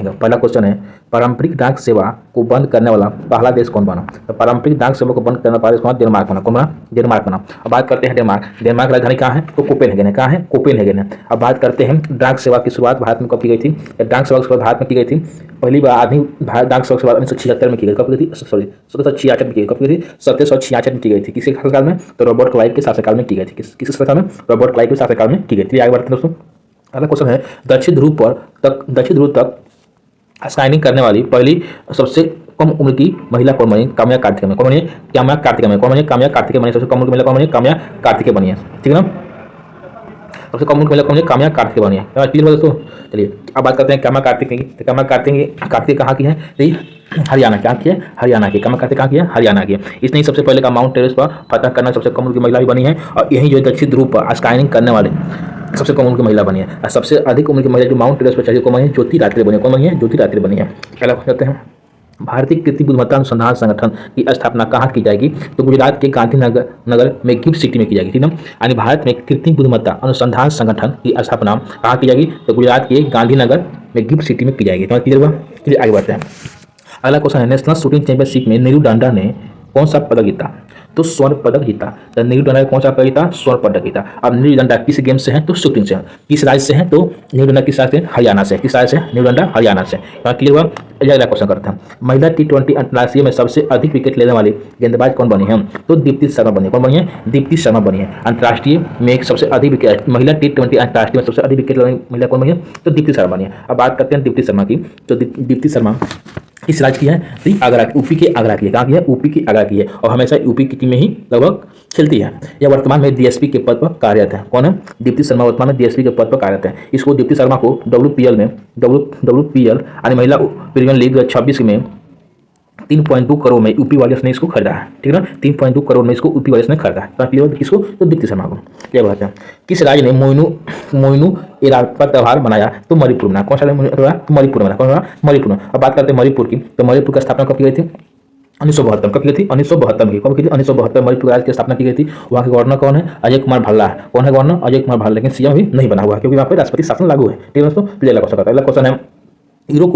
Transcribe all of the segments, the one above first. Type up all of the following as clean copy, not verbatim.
पहला क्वेश्चन है, पारंपरिक डाक सेवा को बंद करने वाला पहला देश कौन बना? तो पारंपरिक डाक सेवा को बंद करने वाला पहला देश कौन? डेनमार्क बना। कौन बना? डेनमार्क बना। अब बात करते हैं डेनमार्क। डेनमार्क राजधानी कहाँ है? तो कोपेनहेगन है। कहाँ है? कोपेनहेगन है। अब बात करते हैं डाक सेवा की शुरुआत भारत में कब की गई थी? डाक सेवा की शुरुआत भारत में की गई थी पहली बार आदमी भारत डाक सेवा की शुरुआत 1976 में की गई। कब की गई थी? सॉरी 1766 में की गई। कब की गई थी? 1766 में की गई थी। किसके शासनकाल में? तो रॉबर्ट क्लाइव के शासनकाल में की गई थी। किसके शासनकाल में? रॉबर्ट क्लाइव के शासनकाल में की गई थी। आगे बढ़ते हैं दोस्तों। अगला क्वेश्चन है, दक्षिण ध्रुव तक स्काइनिंग करने वाली पहली सबसे कम उम्र की महिला कौन बनी? काम्या कार्तिकेय बनी। कौन बनी? काम्या कार्तिकेय बनी। कौन बनी? काम्या कार्तिकेय बनी। सबसे कम उम्र की महिला कौन बनी? काम्या कार्तिकेय बनी है। ठीक है ना? सबसे कम उम्र की महिला कौन बनी? काम्या कार्तिकेय बनी है। क्लियर हो दोस्तों? चलिए अब बात करते हैं काम्या कार्तिकेय की। तो काम्या कार्तिकेय कहाँ की है? हरियाणा। क्या की है? हरियाणा की। काम्या कार्तिकेय कहाँ की है? हरियाणा की। इसने ही सबसे पहले का माउंट एवरेस्ट पर फतह करना सबसे कम उम्र की महिला भी बनी है, और यही जो दक्षिण ध्रुव पर स्काइनिंग करने वाले सबसे कम उम्र की महिला बनी है। और सबसे अधिक उम्र की महिला जो माउंट एवरेस्ट पर चढ़ी कौन बनी है? ज्योति रात्रि बनी है। कौन बनी है? ज्योति रात्रि बनी है। पहला कहते हैं, भारतीय कृत्रिम बुद्धिमत्ता अनुसंधान संगठन की स्थापना कहाँ की जाएगी? तो गुजरात के गांधीनगर में गिफ्ट सिटी में की जाएगी। ठीक है? यानी भारत में कृत्रिम बुद्धिमत्ता अनुसंधान संगठन की स्थापना कहाँ की जाएगी? तो गुजरात के गांधीनगर में गिफ्ट सिटी में की जाएगी। तो क्लियर हुआ? चलिए आगे बढ़ते हैं। अगला क्वेश्चन है, नेशनल शूटिंग चैंपियनशिप में नीरू डांडा ने कौन सा पदक जीता? तो स्वर्ण पदक जीता। तो नीरू डांडा कौन सा पदक जीता? स्वर्ण पदक जीता। अब नीरू डांडा किस गेम से है? तो शूटिंग से है। किस राज्य से है? तो नीरू डांडा किस राज्य से? हरियाणा से। किस राज्य से? नीरू डांडा हरियाणा से। क्लियर हुआ? अगला क्वेश्चन करते हैं, महिला T20 अंतर्राष्ट्रीय में सबसे अधिक विकेट लेने वाली गेंदबाज कौन बनी है? तो दीप्ति शर्मा बनी है। कौन बनी है? दीप्ति शर्मा बनी है। अंतर्राष्ट्रीय में एक सबसे अधिक विकेट, महिला T20 अंतर्राष्ट्रीय में सबसे अधिक विकेट लेने वाली महिला कौन बनी है? तो दीप्ति शर्मा बनी है। अब बात करते हैं दीप्ति शर्मा की। तो दीप्ति शर्मा किस राज्य की है? तो आगरा की, यूपी के आगरा की है। कहाँ की है? यूपी की आगरा की है, और हमेशा यूपी की टीम में ही लगभग खेलती है। यह वर्तमान में DSP के पद पर कार्यरत है। कौन है? दीप्ति शर्मा वर्तमान में DSP के पद पर कार्यरत है। इसको दीप्ति शर्मा को WPL यानी महिला प्रीमियर लीग 2026 में 3.2 करोड़ में यूपी वारियर्स ने इसको खरीदा है। ठीक है ना? 3.2 करोड़ में इसको यूपी वारियर्स ने खरीदा है। तो किसको? तो दीप्ति शर्मा को। क्या बात है? किस राज्य ने मोइनू इरापा त्यौहार मनाया? तो मणिपुर में। कौन सा तो मणिपुर में। कौन सा? मणिपुर में। अब बात करते हैं मणिपुर की। तो मणिपुर की स्थापना कब की गई थी? 1972। कब की गई थी? 1972 में। कब की थी? 1972 मणिपुर राज्य की स्थापना की गई थी। वहाँ के गवर्नर कौन है? अजय कुमार भल्ला है। कौन है गवर्नर? अजय कुमार भल्ला। लेकिन CM भी नहीं बना हुआ है, क्योंकि वहाँ पर राष्ट्रपति शासन लागू है। ठीक है दोस्तों? अगला क्वेश्चन करता है। अगला क्वेश्चन है, यूरो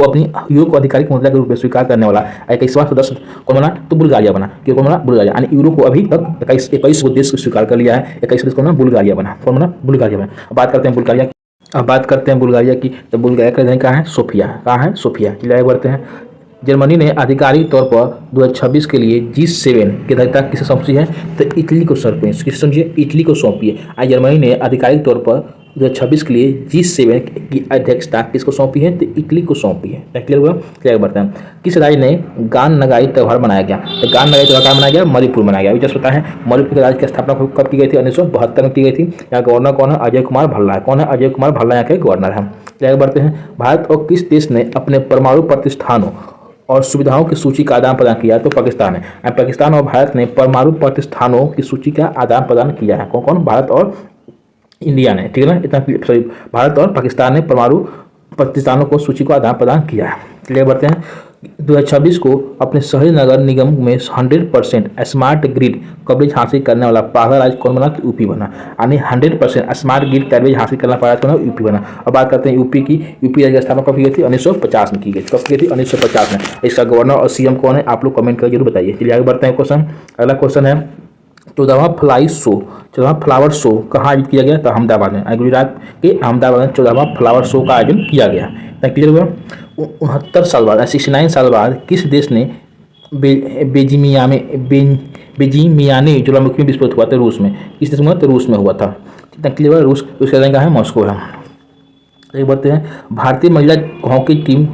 को आधिकारिक मुद्रा के रूप में स्वीकार करने वाला 21वां सदस्य कौन बना? तो बुल्गारिया बना। क्यों कौन बना? बुल्गारिया। यानी यूरो को अभी तक 21 देश को स्वीकार कर लिया है। 21 देश कौन बना? बुल्गारिया बना। कौन बना? बुल्गारिया बना। अब बात करते हैं बुल्गारिया की। अब बात करते हैं बुल्गारिया की। तो बुल्गारिया का राजधानी कहाँ है? सोफिया। कहाँ है? सोफिया। चलिए बढ़ते हैं। जर्मनी ने आधिकारिक तौर पर 2026 के लिए G7 की अध्यक्षता किसे सौंपी है? तो इटली को सौंपी है। किसे समझिए? इटली को सौंपी है। आज जर्मनी ने आधिकारिक तौर पर 2026 के लिए G7 की अध्यक्षता किसको सौंपी है? तो इटली को सौंपी है। क्लियर हुआ? क्लियर बढ़ते हैं। किस राज्य ने गान नगाई त्यौहार मनाया गया? तो गान नगाई त्यौहार कहाँ मनाया गया? मणिपुर मनाया गया। अभी जैसे पता है मणिपुर के राज्य की स्थापना कब की गई थी? 1972 में की गई थी। यहाँ गवर्नर कौन है? अजय कुमार भल्ला है। कौन है? अजय कुमार भल्ला यहाँ के गवर्नर है। क्लियर बढ़ते हैं। भारत और किस देश ने अपने परमाणु प्रतिष्ठानों और सुविधाओं की सूची का आदान प्रदान किया? तो पाकिस्तान है। पाकिस्तान और भारत ने परमाणु प्रतिष्ठानों की सूची का आदान प्रदान किया है। कौन कौन? भारत और इंडिया ने। ठीक है ना? इतना सॉरी, भारत और पाकिस्तान ने परमाणु प्रतिष्ठानों को सूची को आदान प्रदान किया है। क्लियर बढ़ते हैं। 2026 को अपने शहरी नगर निगम में 100% स्मार्ट ग्रिड कवरेज हासिल करने वाला पहला राज्य कौन बना? तो यूपी बना। यानी 100% स्मार्ट ग्रिड कवरेज हासिल करने वाला राज्य कौन? यूपी बना। अब बात करते हैं यूपी की। यूपी राज्य की स्थापना कब की गई थी? 1950 में की गई थी। कब की गई थी? 1950 में। इसका गवर्नर और CM कौन है? आप लोग कमेंट करके जरूर बताइए। चलिए आगे बढ़ते हैं क्वेश्चन। अगला क्वेश्चन है, 14वां फ्लावर शो कहाँ आयोजित किया गया? तो अहमदाबाद में। गुजरात के अहमदाबाद में 14वां फ्लावर शो का आयोजन किया गया। क्लियर हुआ? 69 साल बाद 69 साल बाद किस देश ने बेजिमिया में ज्वालामुखी में विस्फोट हुआ था? रूस में। किस देश में? तो रूस में हुआ था। क्लियर हुआ? रूस का राजधानी है? मॉस्को है। आगे बढ़ते हैं। भारतीय महिला हॉकी टीम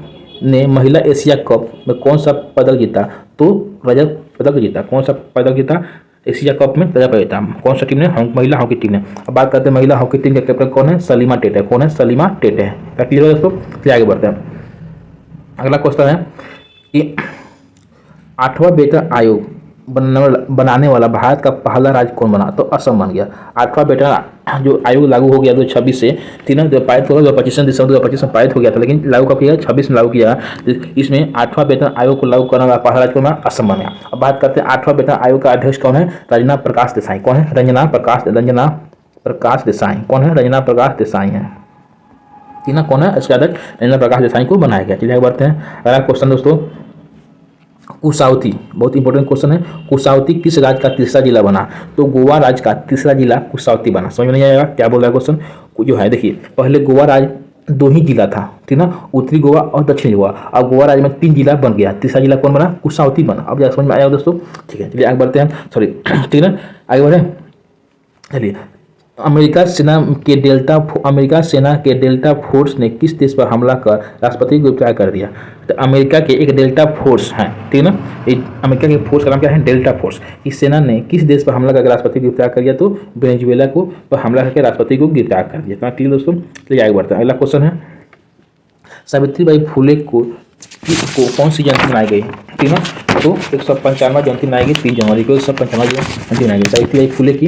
ने महिला एशिया कप में कौन सा पदक जीता? तो रजत पदक जीता। कौन सा पदक जीता? एशिया कप में रजत पदक जीता। कौन सा टीम ने? महिला हॉकी टीम ने। अब बात करते हैं महिला हॉकी टीम के कैप्टन कौन है? सलीमा टेटे। कौन है? सलीमा टेटे है। क्या क्लियर है दोस्तों? फिर आगे बढ़ते हैं। अगला क्वेश्चन है कि 8वां वेतन आयोग बनाने वाला भारत का पहला राज्य कौन बना? तो असम बन गया। 8वां वेतन जो आयोग लागू हो गया 2026 से, 2025 दिसंबर 2025 में पारित हो गया था, लेकिन लागू कब किया? 26 में लागू किया। इसमें 8वां वेतन आयोग को लागू करने वाला पहला राज्य कौन बना? असम बना। अब बात करते हैं 8वां वेतन आयोग का अध्यक्ष कौन है? रंजना प्रकाश देसाई। कौन है? रंजना प्रकाश देसाई। कौन है? रंजना प्रकाश देसाई है। ठीक ना, कौन है इसके अध्यक्ष राजेंद्र प्रकाश देसाई को बनाया गया। चलिए आगे बढ़ते हैं। अगला क्वेश्चन दोस्तों, कुशावती, बहुत इंपॉर्टेंट क्वेश्चन है। कुशावती किस राज्य का तीसरा जिला बना? तो गोवा राज्य का तीसरा जिला कुशावती बना। समझ में नहीं आएगा क्या बोल रहा है क्वेश्चन जो है। देखिए पहले गोवा राज्य 2 ही जिला था, ठीक ना, उत्तरी गोवा और दक्षिणी गोवा। अब गोवा राज्य में 3 जिला बन गया, तीसरा जिला कौन बना? कुशावती बना। अब समझ में आएगा दोस्तों, ठीक है। चलिए आगे बढ़ते हैं, सॉरी ठीक है आगे बढ़े। चलिए, अमेरिका सेना के डेल्टा फोर्स ने किस देश पर हमला कर राष्ट्रपति को गिरफ्तार कर दिया? तो अमेरिका के एक डेल्टा फोर्स है, ठीक है ना, अमेरिका के फोर्स का नाम क्या है? Delta force. इस सेना ने किस देश पर हमला करके राष्ट्रपति को गिरफ्तार कर दिया? तो वेनेजुएला को पर हमला करके राष्ट्रपति को गिरफ्तार कर दिया। तो क्लियर दोस्तों। चलिए आगे बढ़ते हैं। अगला क्वेश्चन है, सावित्रीबाई फुले को कौन सी जयंती मनाई गई? ठीक है, तो 195वां जयंती मनाई गई 3 जनवरी को। 195वां जयंती मनाई गई सावित्रीबाई फुले की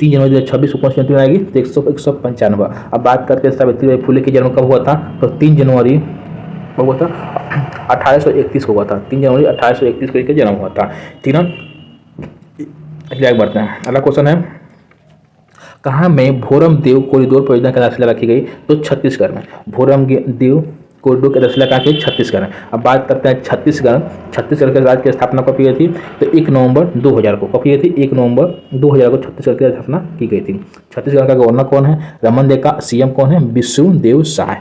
3 जनवरी 2026 को। कौन सी जयंती मनाई गई? तो 195वां। अब बात करते हैं सावित्रीबाई फुले के जन्म कब हुआ था? तो 3 जनवरी कब हुआ था? 1831 को हुआ था। 3 जनवरी 1831 को जन्म हुआ था, ठीक है। आगे बढ़ते हैं। अगला क्वेश्चन है, कहाँ में भोरम देव कॉरिडोर परियोजना की आधारशिला रखी गई? तो छत्तीसगढ़ में भोरम देव कॉरिडोर की आधारशिला कहाँ की? छत्तीसगढ़ में। अब बात करते हैं छत्तीसगढ़ के राज्य की स्थापना कब की गई थी? तो 1 नवंबर 2000 को। कब की गई थी? 1 नवंबर 2000 को छत्तीसगढ़ की स्थापना की गई थी। छत्तीसगढ़ का गवर्नर कौन है? रमन देव का। सीएम कौन है? विष्णुदेव साय।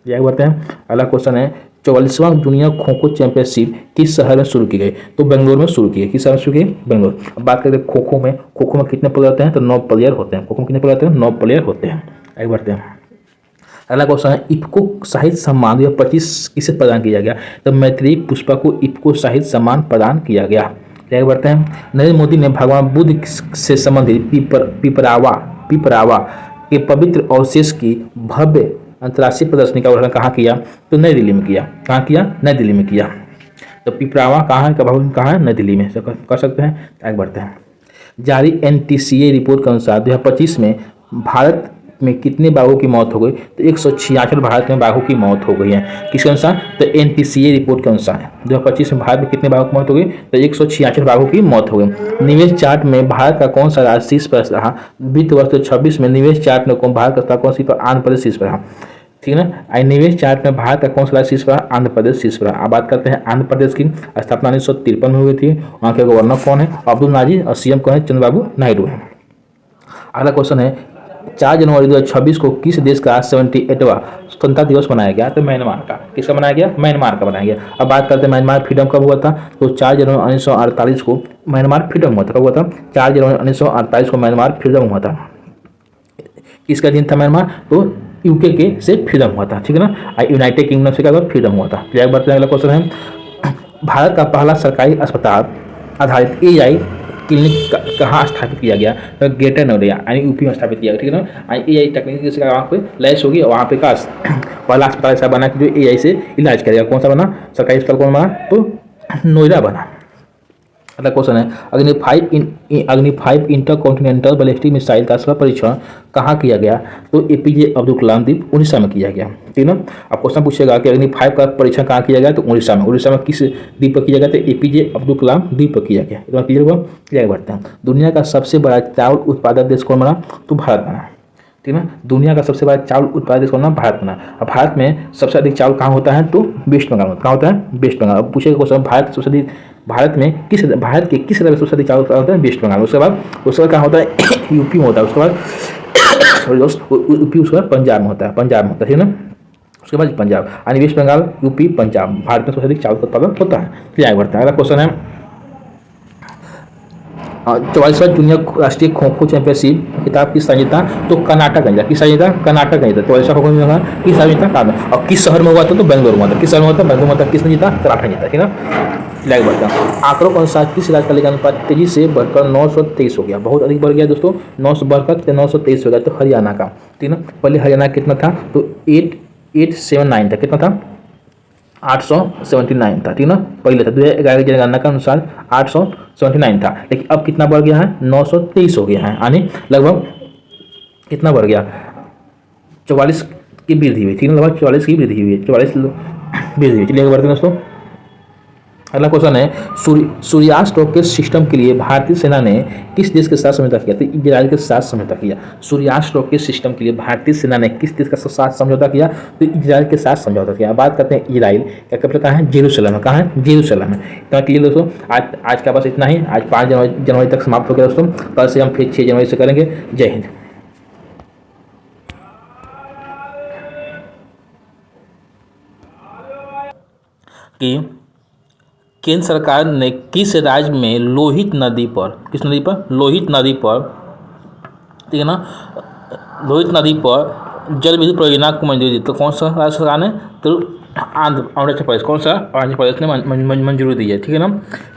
आगे बढ़ते हैं। अगला क्वेश्चन है, 44वां जूनियर खो खो चैंपियनशिप किस शहर में शुरू की गई? तो बेंगलोर में शुरू की गई। किस शहर में शुरू की गई? बेंगलोर। अब बात करें खो खो में कितने प्लेयर होते हैं? तो 9 प्लेयर होते हैं। खो खो में कितने प्लेयर होते हैं? 9 प्लेयर होते हैं। आगे बढ़ते हैं। अगला क्वेश्चन है, इफ्को साहित्य सम्मान 2025 किसे प्रदान किया गया? तो मैत्रेयी पुष्पा को इफ्को साहित्य सम्मान प्रदान किया गया। आगे बढ़ते हैं। नरेंद्र मोदी ने भगवान बुद्ध से संबंधित पिपरावा के पवित्र अवशेष की भव्य अंतर्राष्ट्रीय प्रदर्शनी का उद्घाटन कहाँ किया? तो नई दिल्ली में किया। कहाँ किया? नई दिल्ली में किया। तो पिपरावा कहाँ है? नई दिल्ली में कर सकते हैं। आगे बढ़ते हैं। जारी NTCA रिपोर्ट के अनुसार 2025 में भारत में कितने बाघों की मौत हो गई? तो 166 भारत में बाघों की मौत हो गई है। किसके अनुसार? तो NTCA रिपोर्ट के अनुसार 2025 में भारत में कितने बाघों की मौत हो गई? तो 166 बाघों की मौत हो गई। निवेश चार्ट में भारत का कौन सा राज्य शीर्ष पर रहा? वित्त वर्ष 2026 में निवेश चार्ट में भारत का कौन सी पर? आंध्र प्रदेश शीर्ष पर रहा, ठीक है ना। निवेश चार्ट में भारत का कौन सा राज्य शीर्ष पर? आंध्र प्रदेश शीर्ष पर। अब बात करते हैं आंध्र प्रदेश की। स्थापना 1953 में हुई थी। वहाँ के गवर्नर कौन है? अब्दुल नाजिर। और सीएम कौन है? चंद्रबाबू नायडू है। अगला क्वेश्चन है, 4 जनवरी 2026 को किस देश का 78वां स्वतंत्रता दिवस मनाया गया? तो म्यांमार का। किसका मनाया गया? म्यांमार का बनाया गया। अब बात करते हैं म्यांमार फ्रीडम कब हुआ था? तो 4 जनवरी 1948 को म्यांमार फ्रीडम हुआ था। कब हुआ था? 4 जनवरी 1948 को म्यांमार फ्रीडम हुआ था। किसका दिन था म्यांमार? तो यूके के से फ्रीडम हुआ था, ठीक है ना। यूनाइटेड किंगडम से क्या फ्रीडम हुआ था। चलिए बढ़ते हैं। अगला क्वेश्चन है, भारत का पहला सरकारी अस्पताल आधारित AI क्लिनिक कहाँ स्थापित किया गया? तो ग्रेटर नोएडा यानी यूपी में स्थापित किया गया, ठीक है ना। AI टेक्निक से वहाँ पे लैस होगी और वहाँ पे का पहला अस्पताल ऐसा बना कि जो AI से इलाज करेगा। कौन सा बना? सरकारी अस्पताल कौन बना? तो नोएडा बना। अगला क्वेश्चन है, अग्नि 5 इंटरकॉन्टिनेंटल बैलिस्टिक मिसाइल का सफल परीक्षण कहाँ किया गया? तो APJ अब्दुल कलाम द्वीप उड़ीसा में किया गया, ठीक है ना। अब क्वेश्चन पूछेगा कि अग्नि 5 का परीक्षण कहाँ किया गया? तो उड़ीसा में। उड़ीसा में किस द्वीप पर किया गया? तो APJ अब्दुल कलाम द्वीप पर किया गया। इतना क्लियर हुआ। आगे बढ़ते हैं। दुनिया का सबसे बड़ा चावल उत्पादक देश कौन बना? तो भारत बना, ठीक है ना। दुनिया का सबसे बड़ा चावल उत्पादक देश कौन बना? भारत बना। अब भारत में सबसे अधिक चावल कहाँ होता है? तो वेस्ट बंगाल में। कहाँ होता है? वेस्ट बंगाल। अब पूछेगा क्वेश्चन, भारत के किस राज्य में सबसे अधिक चावल उत्पादन होता है? वेस्ट बंगाल। उसके बाद कहाँ होता है? यूपी में होता है। उसके बाद यूपी, उसके बाद पंजाब में होता है। ठीक है ना। उसके बाद पंजाब यानी वेस्ट बंगाल, यूपी, पंजाब भारत में सबसे अधिक चावल का उत्पादन होता है। चलिए आगे बढ़ते हैं। अगला क्वेश्चन है, 44वां जूनियर राष्ट्रीय खो खो चैंपियनशिप खिताब किस राज्य जीता? तो कर्नाटक ने जीता। किस राज्य जीता? कर्नाटक ने जीता। 44वां खो खो में किस राज्य जीता? कर्नाटक। और किस शहर में हुआ था? तो बेंगलोर में हुआ था। किस शहर में हुआ था? बेंगलोर में हुआ था। किसने जीता? कर्नाटक जीता, ठीक है ना। लाइक बढ़ता है। आंकड़ों के अनुसार किस राज्य का लिंग अनुपात तेजी से बढ़कर 923 हो गया? बहुत अधिक बढ़ गया दोस्तों। 9 से बढ़कर 923 हो गया। तो हरियाणा का, ठीक है ना। पहले हरियाणा कितना था? तो 879 था। कितना था? 879 था, ठीक है ना। पहले था 2011 की जनगणना के अनुसार 879 था, लेकिन अब कितना बढ़ गया है? 923 हो गया है। यानी लगभग कितना बढ़ गया? 44 की वृद्धि हुई, ठीक है। लगभग 44 की वृद्धि हुई है। 44 वृद्धि हुई। चलिए बढ़ते हैं दोस्तों। अगला क्वेश्चन है सूर्यास्त रॉकेट सिस्टम के लिए भारतीय सेना ने किस देश के साथ समझौता किया? तो इजराइल के साथ समझौता किया। सूर्यास्त रॉकेट सिस्टम के लिए भारतीय सेना ने किस देश के साथ समझौता किया? तो इजराइल के साथ समझौता किया। बात करते हैं इजराइल का कैपिटल कहाँ है? जेरूसलम है। कहाँ है? जेरूसलम है। इतना क्लियर दोस्तों। आज का बस इतना ही। आज 5 जनवरी तक समाप्त हो गया दोस्तों। कल से हम फिर 6 जनवरी से करेंगे। जय हिंद। कि केंद्र सरकार ने किस राज्य में लोहित नदी पर, किस नदी पर? लोहित नदी पर, ठीक है ना, लोहित नदी पर जल विद्युत परियोजना को मंजूरी दी? तो कौन सा राज्य सरकार ने? तो अरुणाचल प्रदेश। कौन सा? अरुणाचल प्रदेश ने मंजूरी दी है, ठीक है ना।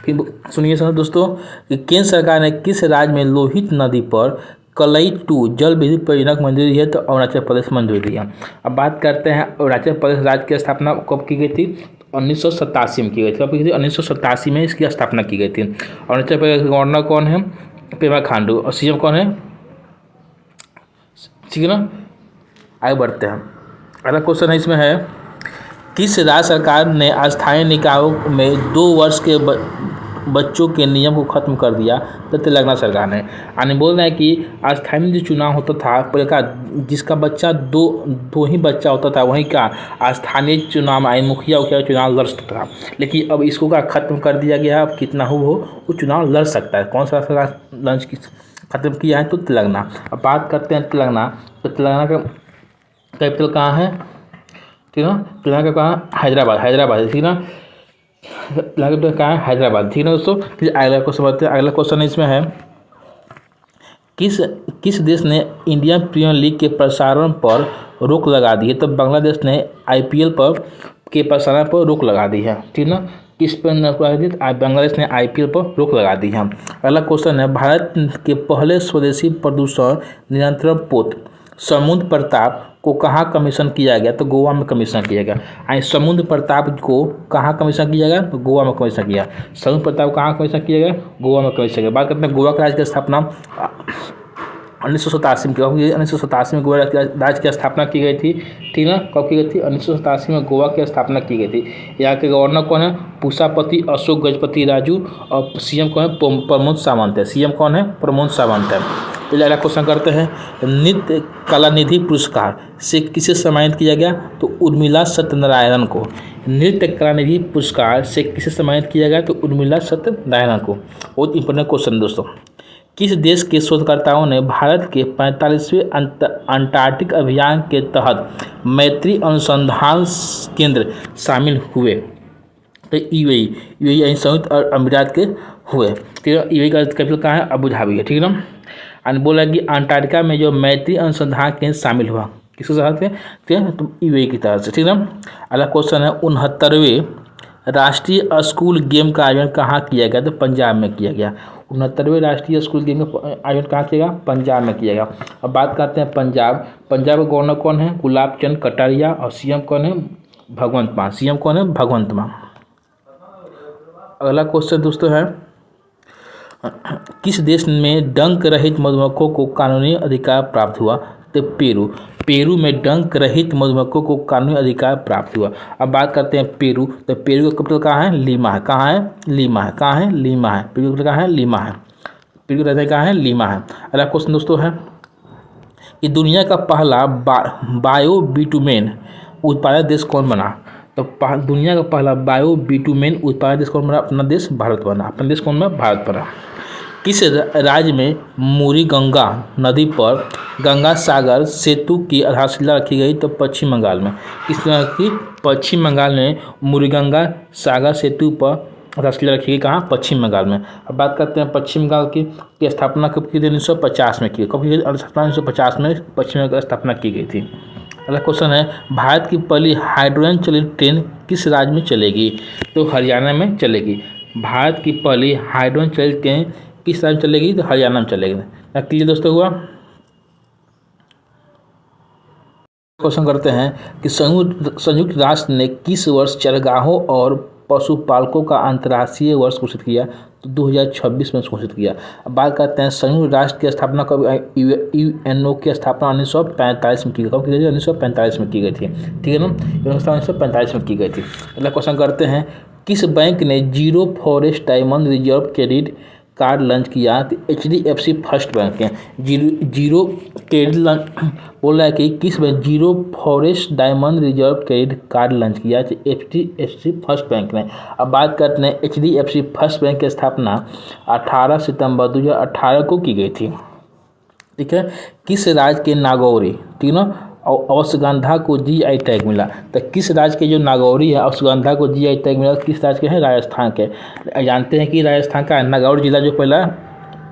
फिर सुनिए सर दोस्तों कि केंद्र सरकार ने किस राज्य में लोहित नदी पर कलई 2 जल विद्युत परियोजना को मंजूरी दी है? तो अरुणाचल प्रदेश मंजूरी दी है। अब बात करते हैं अरुणाचल प्रदेश राज्य की स्थापना कब की गई थी? 1987 में की गई थी। कब की गई थी? 1987 में इसकी स्थापना की गई थी। अरुणाचल प्रदेश के गवर्नर कौन है? पेमा खांडू। और सीएम कौन है? ठीक है ना। आगे बढ़ते हैं। अगला क्वेश्चन है इसमें है किस राज्य सरकार ने अस्थायी निकायों में 2 वर्ष के बच्चों के नियम को खत्म कर दिया? तो तेलंगाना सरकार ने। यानी बोल रहे हैं कि अस्थायी में जो चुनाव होता था पहले का, जिसका बच्चा दो ही बच्चा होता था वहीं का स्थानीय चुनाव में मुखिया चुनाव लड़ सकता था। लेकिन अब इसको का खत्म कर दिया गया। अब कितना हो वो चुनाव लड़ सकता है। कौन सा सरकार लंच की खत्म किया है? तो तेलंगाना। अब बात करते हैं तेलंगाना। तो तेलंगाना का कैपिटल कहाँ है? ठीक है ना। तेलंगाना का कहाँ? हैदराबाद। हैदराबाद, ठीक है ना। तेलंगाना कहाँ है? हैदराबाद, ठीक है ना दोस्तों। फिर अगला क्वेश्चन बढ़ते हैं। अगला क्वेश्चन इसमें है किस देश ने इंडियन प्रीमियर लीग के प्रसारण पर रोक लगा दी है? तो बांग्लादेश ने आईपीएल के प्रसारण पर रोक लगा दी है, ठीक है ना। किस पर लगा दी? बांग्लादेश ने आईपीएल पर रोक लगा दी है। अगला क्वेश्चन है भारत के पहले स्वदेशी प्रदूषण नियंत्रण पोत समुद्र प्रताप को कहाँ कमीशन किया गया? तो गोवा में कमीशन किया गया। समुद्र प्रताप को कहाँ कमीशन किया गया? तो गोवा में कमीशन किया। समुद्र प्रताप कहाँ कमीशन किया गया? गोवा में कमीशन किया। बात करते हैं गोवा के राज्य की स्थापना 1987 में। 1987 में गोवा राज्य की स्थापना की गई थी, ठीक है ना। कब की गई थी? 1987 में गोवा की स्थापना की गई थी। यहाँ के गवर्नर कौन है? पूसापति अशोक गजपति राजू। और सीएम कौन है? प्रमोद सावंत है। सीएम कौन है? प्रमोद सावंत है। तो अगला क्वेश्चन करते हैं नृत्य कलानिधि पुरस्कार से किसे सम्मानित किया गया? तो उर्मिला सत्यनारायण को। नृत्य कलानिधि पुरस्कार से किसे सम्मानित किया गया? तो उर्मिला सत्यनारायण को। बहुत इंपॉर्टेंट क्वेश्चन दोस्तों। किस देश के शोधकर्ताओं ने भारत के 45वें अंटार्कटिक अभियान के तहत मैत्री अनुसंधान केंद्र शामिल हुए? तो यूएई संयुक्त अरब अमीरात के हुए, ठीक है। यूएई का कैपिटल कहाँ है? अबू धाबी है, ठीक है ना। और बोला कि अंटार्कटिका में जो मैत्री अनुसंधान केंद्र शामिल हुआ किसके साथ है? तो यूएई की तरफ से, ठीक है ना। अगला क्वेश्चन है 69वें राष्ट्रीय स्कूल गेम का आयोजन कहाँ किया गया? तो पंजाब में किया गया। 69वें राष्ट्रीय स्कूल गेम का आयोजन कहाँ किया गया? पंजाब में किया गया। अब बात करते हैं पंजाब। पंजाब का गवर्नर कौन है? गुलाब चंद कटारिया। और सीएम कौन है? भगवंत मान। सीएम कौन है? भगवंत मान। अगला क्वेश्चन दोस्तों है किस देश में डंक रहित मधुमक्खियों को कानूनी अधिकार प्राप्त हुआ? तो पेरू में डंक रहित मधुमक्खियों को कानूनी अधिकार प्राप्त हुआ। अब बात करते हैं पेरू। तो पेरू का कैपिटल कहाँ है? लीमा है। कहाँ है? लीमा है। कहाँ है? लीमा है। पेरू का कहाँ है? लीमा है। पेरू का कहाँ है? लीमा है। अगला क्वेश्चन दोस्तों है कि दुनिया का पहला बायो बिटुमेन उत्पादक देश कौन बना? तो दुनिया का पहला बायो बिटुमेन उत्पादक देश कौन बना? अपना देश भारत बना। अपना देश कौन बना? भारत बना। किस राज्य में मुरी गंगा नदी पर गंगा सागर सेतु की आधारशिला रखी गई? तो पश्चिम बंगाल में। किस तरह की? पश्चिम बंगाल में मुरी गंगा सागर सेतु पर आधारशिला रखी गई। कहाँ? पश्चिम बंगाल में। अब बात करते हैं पश्चिम बंगाल की स्थापना कब की थी? 1950 में की। कब की? 1950 में पश्चिम बंगाल की स्थापना की गई थी। अगला क्वेश्चन है भारत की पहली हाइड्रोजन चलित ट्रेन किस राज्य में चलेगी? तो हरियाणा में चलेगी। भारत की पहली हाइड्रोजन चलित ट्रेन किस राज्य में चलेगी? तो हरियाणा में चलेगी। क्लियर दोस्तों हुआ। क्वेश्चन करते हैं कि संयुक्त राष्ट्र ने किस वर्ष चरगाहों और पशुपालकों का अंतर्राष्ट्रीय वर्ष घोषित किया? तो 2026 में घोषित किया। अब बात करते हैं संयुक्त राष्ट्र की स्थापना कब, यूएनओ की स्थापना 1945 में की गई। कब की गई थी? 1945 में की गई थी, ठीक है ना। 1945 में की गई थी। अगला क्वेश्चन करते हैं, किस बैंक ने zero forest diamond reserve credit card launch किया? तो HDFC फर्स्ट बैंक है। जीरो क्रेडिट बोल रहा है कि किस bank zero forest diamond reserve credit card launch किया? तो HDFC फर्स्ट बैंक ने। अब बात करते हैं HDFC फर्स्ट बैंक की स्थापना 18 सितंबर 2018 को की गई थी, ठीक है। किस राज्य के नागौरी, ठीक है ना, अश्वगंधा को GI टैग मिला? तो किस राज्य के जो नागौरी है अश्वगंधा को GI टैग मिला, किस राज्य के हैं? राजस्थान के। जानते हैं कि राजस्थान का नागौर जिला जो पहला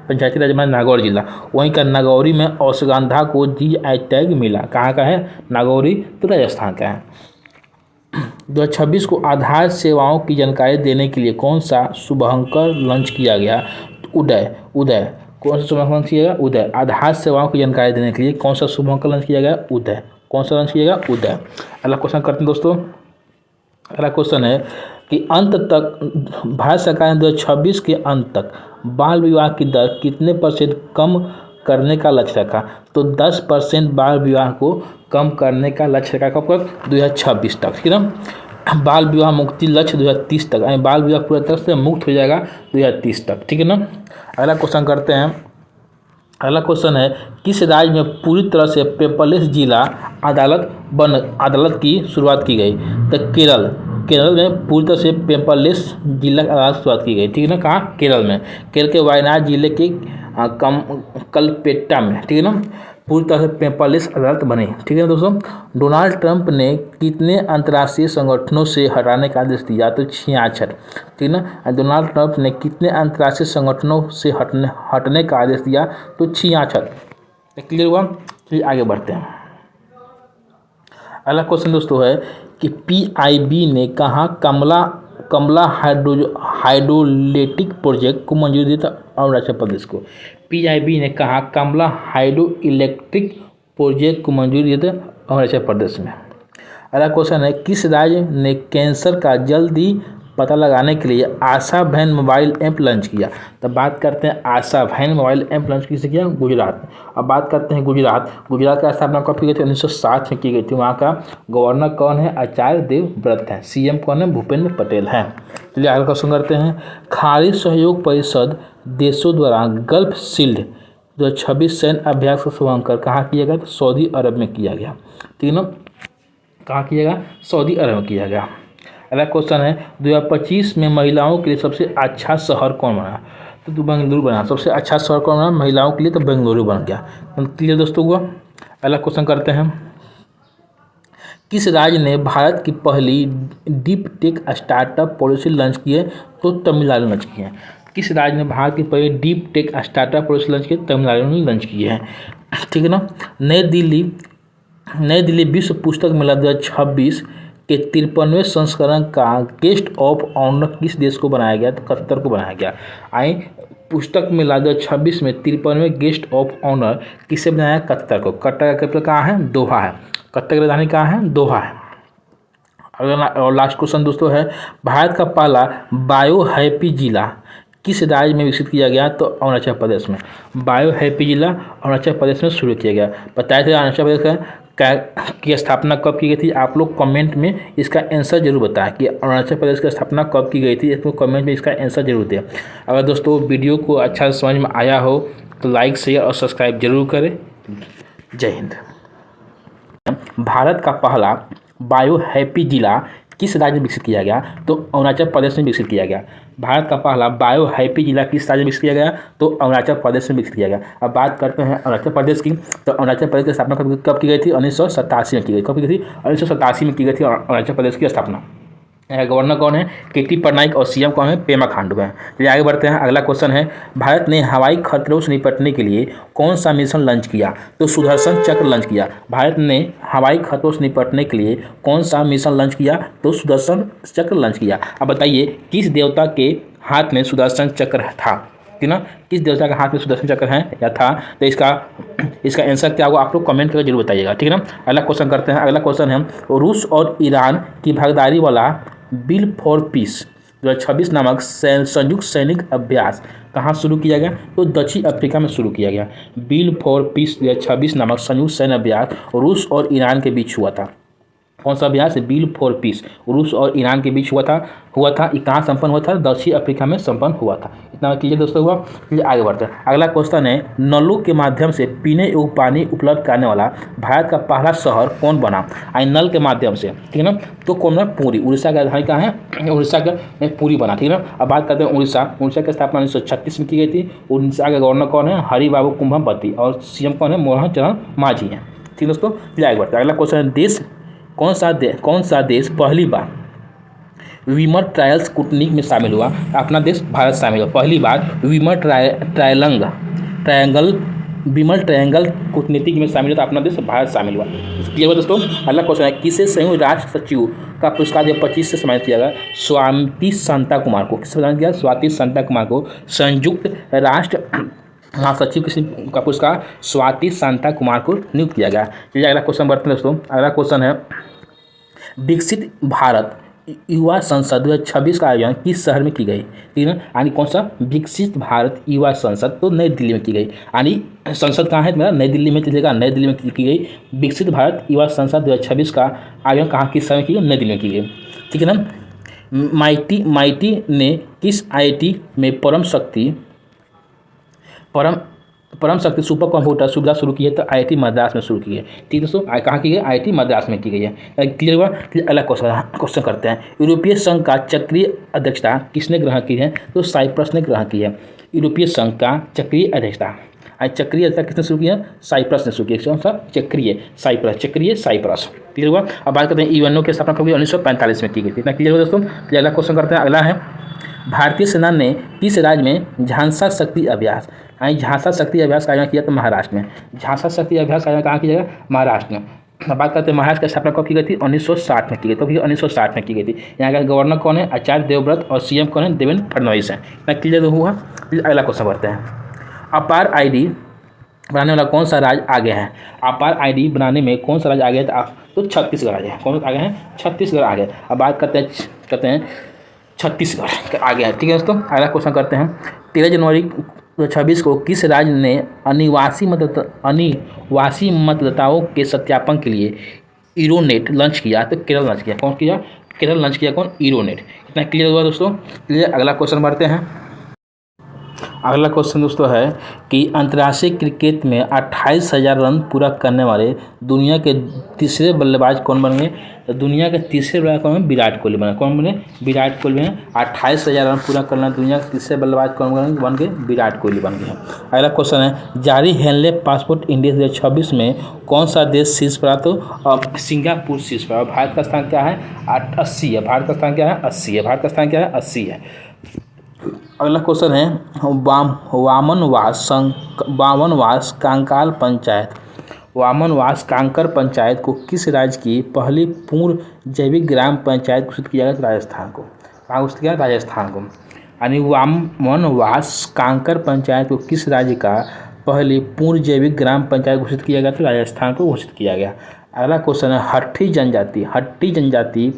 पंचायती राज में नागौर जिला, वहीं का नागौरी में अश्वगंधा को GI टैग मिला। कहाँ का है? नागौरी, तो राजस्थान का है। 2026 को आधार सेवाओं की जानकारी देने के लिए कौन सा शुभांकर लॉन्च किया गया? उदय कौन सा शुभांकर लॉन्च किया गया? उदय। आधार सेवाओं की जानकारी देने के लिए कौन सा शुभांकर लॉन्च किया गया? उदय। कौन सा लॉन्च किया गया? उदय। अगला क्वेश्चन करते हैं दोस्तों। अगला क्वेश्चन है कि अंत तक भारत सरकार ने 2026 के अंत तक बाल विवाह की दर कितने % कम करने का लक्ष्य रखा? तो 10% बाल विवाह को कम करने का लक्ष्य रखा। कब तक? 2026 तक, ठीक है ना। बाल विवाह मुक्ति लक्ष्य 2030 तक, यानी बाल विवाह पूरी तरह से मुक्त हो जाएगा 2030 तक, ठीक है ना। अगला क्वेश्चन करते हैं। अगला क्वेश्चन है, किस राज्य में पूरी तरह से पेपरलेस जिला अदालत की शुरुआत की गई? तो केरल में पूरी तरह से पेपरलेस जिला अदालत की शुरुआत की गई, ठीक है ना। कहाँ? केरल में। केरल के वायनाड जिले के कलपेट्टा में, ठीक है ना, पूरी तरह से पेपरलेस अदालत बनी, ठीक है दोस्तों। डोनाल्ड ट्रंप ने कितने अंतर्राष्ट्रीय संगठनों से हटाने का आदेश दिया? तो 66, ठीक है ना। डोनाल्ड ट्रंप ने कितने अंतर्राष्ट्रीय संगठनों से हटने का आदेश दिया? तो 66। क्लियर हुआ? चलिए आगे बढ़ते हैं। अगला क्वेश्चन दोस्तों है कि PIB ने कहाँ कमला हाइड्रोइलेक्ट्रिक प्रोजेक्ट को मंजूरी दी था? अरुणाचल प्रदेश को। PIB ने कहा कमला हाइड्रो इलेक्ट्रिक प्रोजेक्ट को मंजूरी दी थी? अरुणाचल प्रदेश में। अगला क्वेश्चन है, किस राज्य ने कैंसर का जल्दी पता लगाने के लिए आशा वैन मोबाइल ऐप लॉन्च किया? तो बात करते हैं आशा वैन मोबाइल ऐप लॉन्च किसने किया? गुजरात। अब बात करते हैं गुजरात का स्थापना कब की गई थी? 1960 में की गई थी। वहाँ का गवर्नर कौन है? आचार्य देवव्रत है। CM कौन है? भूपेंद्र पटेल हैं। चलिए आगे क्वेश्चन करते हैं। खाड़ी सहयोग परिषद देशों द्वारा गल्फ शील्ड 2026 सैन्य अभ्यास का शुभारंभ कहाँ किया गया? तो सऊदी अरब में किया गया, ठीक है ना। कहाँ किया गया? सऊदी अरब में किया गया। अगला क्वेश्चन है, 2025 में महिलाओं के लिए सबसे अच्छा शहर कौन बना? तो बेंगलुरु बना। सबसे अच्छा शहर कौन बना महिलाओं के लिए? तो बेंगलुरु बन गया। क्लियर दोस्तों हुआ? अगला क्वेश्चन करते हैं, किस राज्य ने भारत की पहली deep tech startup policy launch की है? तो तमिलनाडु लॉन्च की है। किस राज्य ने भारत की पहली deep tech startup policy launch की है? तमिलनाडु ने लॉन्च की है, ठीक है ना। नई दिल्ली विश्व पुस्तक मेला 2026 के 53वें संस्करण का गेस्ट ऑफ ऑनर किस देश को बनाया गया? तो कतर को बनाया गया। आई पुस्तक मेला 2026 में 53वें गेस्ट ऑफ ऑनर किसे बनाया? कतर को। कतर का कैपिटल कहाँ है? दोहा है। कतर की राजधानी कहाँ है? दोहा है। अगला और लास्ट क्वेश्चन दोस्तों है, भारत का पहला बायो हैप्पी जिला किस राज्य में विकसित किया गया? तो अरुणाचल प्रदेश में। बायो हैप्पी जिला अरुणाचल प्रदेश में शुरू किया गया। बताया था अरुणाचल प्रदेश की स्थापना कब की गई थी? आप लोग कमेंट में इसका आंसर जरूर बताएं कि अरुणाचल प्रदेश की स्थापना कब की गई थी। इसको कमेंट में इसका आंसर जरूर दें। अगर दोस्तों वीडियो को अच्छा समझ में आया हो तो लाइक शेयर और सब्सक्राइब जरूर करें। जय हिंद। भारत का पहला बायो हैप्पी जिला किस राज्य में विकसित किया गया? तो अरुणाचल प्रदेश में विकसित किया गया। भारत का पहला बायो हैप्पी जिला किस राज्य में विकसित किया गया? तो अरुणाचल प्रदेश में विकसित किया गया। अब बात करते हैं अरुणाचल प्रदेश की। तो अरुणाचल प्रदेश की स्थापना कब की गई थी? 1987 में की गई। कब की गई थी? 1987 में की गई थी अरुणाचल प्रदेश की स्थापना। गवर्नर कौन है? KT पटनायक और CM कौन है? पेमा खांडू है। चलिए आगे बढ़ते हैं। अगला क्वेश्चन है, भारत ने हवाई खतरों से निपटने के लिए कौन सा मिशन लॉन्च किया? तो सुदर्शन चक्र लॉन्च किया। भारत ने हवाई खतरों से निपटने के लिए कौन सा मिशन लॉन्च किया? तो सुदर्शन चक्र लॉन्च किया। अब बताइए किस देवता के हाथ में सुदर्शन चक्र था? ठीक ना, किस देवता के हाथ में सुदर्शन चक्र है या था? तो इसका आंसर क्या होगा? आप लोग कमेंट करके जरूर बताइएगा, ठीक है ना। अगला क्वेश्चन करते हैं। अगला क्वेश्चन है, रूस और ईरान की भागीदारी वाला बिल फॉर पीस 2026 नामक संयुक्त सैनिक अभ्यास कहाँ शुरू किया गया? तो दक्षिण अफ्रीका में शुरू किया गया। बिल फॉर पीस 2026 नामक संयुक्त सैन्य अभ्यास रूस और ईरान के बीच हुआ था। कौन सा अभ्यास? बिल फॉर पीस रूस और ईरान के बीच हुआ था। ये कहाँ संपन्न हुआ था? दक्षिण अफ्रीका में संपन्न हुआ था। इतना क्लियर दोस्तों हुआ। फिर आगे बढ़ते हैं। अगला क्वेश्चन है, नलों के माध्यम से पीने योग्य पानी उपलब्ध कराने वाला भारत का पहला शहर कौन बना? नल के माध्यम से, ठीक है ना। तो कौन बना? पुरी। उड़ीसा का राजधानी कहाँ है? उड़ीसा का पुरी बना, ठीक है ना। अब बात करते हैं उड़ीसा की स्थापना 1936 में की गई थी। उड़ीसा के गवर्नर कौन है? हरि बाबू कुंभमपति। और सीएम कौन है? मोहन चरण मांझी हैं। ठीक दोस्तों, आगे बढ़ते हैं। अगला क्वेश्चन है, देश कौन सा देश पहली बार वीमर ट्रायल्स कूटनीति में शामिल हुआ? अपना देश भारत शामिल हुआ पहली बार वीमर ट्रायंगल कूटनीति में शामिल हुआ, तो अपना देश भारत शामिल हुआ। क्लियर हुआ दोस्तों। अगला क्वेश्चन है, किसे संयुक्त राष्ट्र सचिव का पुरस्कार 2025 से सम्मानित किया गया? स्वाति शांता कुमार को। किसे सम्मानित किया? स्वाति शांता कुमार को संयुक्त राष्ट्र महासचिव किसी का पुरस्कार स्वाति शांता कुमार को नियुक्त किया गया। चलिए अगला क्वेश्चन बढ़ते हैं दोस्तों। अगला क्वेश्चन है, विकसित भारत युवा संसद 2026 का आयोजन किस शहर में की गई? ठीक है ना। यानी कौन सा? विकसित भारत युवा संसद, तो नई दिल्ली में की गई। यानी संसद कहाँ है मेरा? नई दिल्ली में। चलिएगा, नई दिल्ली में की गई। विकसित भारत युवा संसद 2026 का आयोजन कहाँ किस शहर में की गई? नई दिल्ली में की गई, ठीक है ना। माइटी ने किस IIT में परम शक्ति सुपर कंप्यूटर सुविधा शुरू की है? तो IIT मद्रास में शुरू की है। ठीक दोस्तों, कहाँ की गई? IIT मद्रास में की गई है। क्लियर हुआ। अगला क्वेश्चन करते हैं, यूरोपीय संघ का चक्रीय अध्यक्षता किसने ग्रहण की है? तो साइप्रस ने ग्रहण की है। यूरोपीय संघ का चक्रीय अध्यक्षता किसने शुरू किया? साइप्रस ने शुरू किया। कौन सा? चक्रीय साइप्रस। क्लियर हुआ। अब बात करते हैं, यूएनओ की स्थापना कब 1945 में की गई थी। इतना क्लियर हुआ दोस्तों। अगला क्वेश्चन करते हैं। अगला है, भारतीय सेना ने किस राज्य में झांसा शक्ति अभ्यास का आयोजन किया? तो महाराष्ट्र में। झांसा शक्ति अभ्यास का आयोजन कहाँ किया जाएगा? महाराष्ट्र में। बात करते हैं, महाराष्ट्र की स्थापना कब की गई थी? 1960 में की गई। तो 1960 में की गई थी। यहाँ का गवर्नर कौन है? आचार्य देवव्रत। और सीएम कौन है? देवेंद्र फडणवीस है। इतना क्लियर हुआ। अगला क्वेश्चन बढ़ते हैं, अपार ID बनाने वाला कौन सा राज्य आगे है? अपार ID बनाने में कौन सा राज्य आगे है? तो छत्तीसगढ़ आगे है। कौन आगे है? छत्तीसगढ़ आगे। अब बात करते हैं छत्तीसगढ़ आगे है। ठीक है दोस्तों। अगला क्वेश्चन करते हैं, 13 जनवरी 2026 को किस राज्य ने अनिवासी मतदाताओं के सत्यापन के लिए ईरोनेट लॉन्च किया? तो केरल लॉन्च किया। कौन किया? केरल लॉन्च किया। कौन? ईरोनेट। इतना क्लियर हुआ दोस्तों। क्लियर। अगला क्वेश्चन बढ़ते हैं। अगला क्वेश्चन दोस्तों है कि अंतर्राष्ट्रीय क्रिकेट में 28,000 रन पूरा करने वाले दुनिया के तीसरे बल्लेबाज कौन बन गए? तो दुनिया के तीसरे बल्लेबाज कौन? विराट कोहली बने। कौन बने? विराट कोहली बने। 28,000 रन पूरा करना दुनिया के तीसरे बल्लेबाज कौन बन गए? विराट कोहली बन गए। अगला क्वेश्चन है, जारी हेनले पासपोर्ट इंडिया 2026 में कौन सा देश शीर्ष पर? तो सिंगापुर शीर्ष पर। भारत का स्थान क्या है? 80 है। भारत का स्थान क्या है? 80 है। भारत का स्थान क्या है? 80 है। अगला क्वेश्चन है, वामनवास कांकर पंचायत को किस राज्य की पहली पूर्ण जैविक ग्राम पंचायत घोषित किया गया? राजस्थान को। कहाँ घोषित किया? राजस्थान को। यानी वामनवास कांकर पंचायत को किस राज्य का पहली पूर्ण जैविक ग्राम पंचायत घोषित किया गया? तो राजस्थान को घोषित किया गया। अगला क्वेश्चन है, हट्टी जनजाति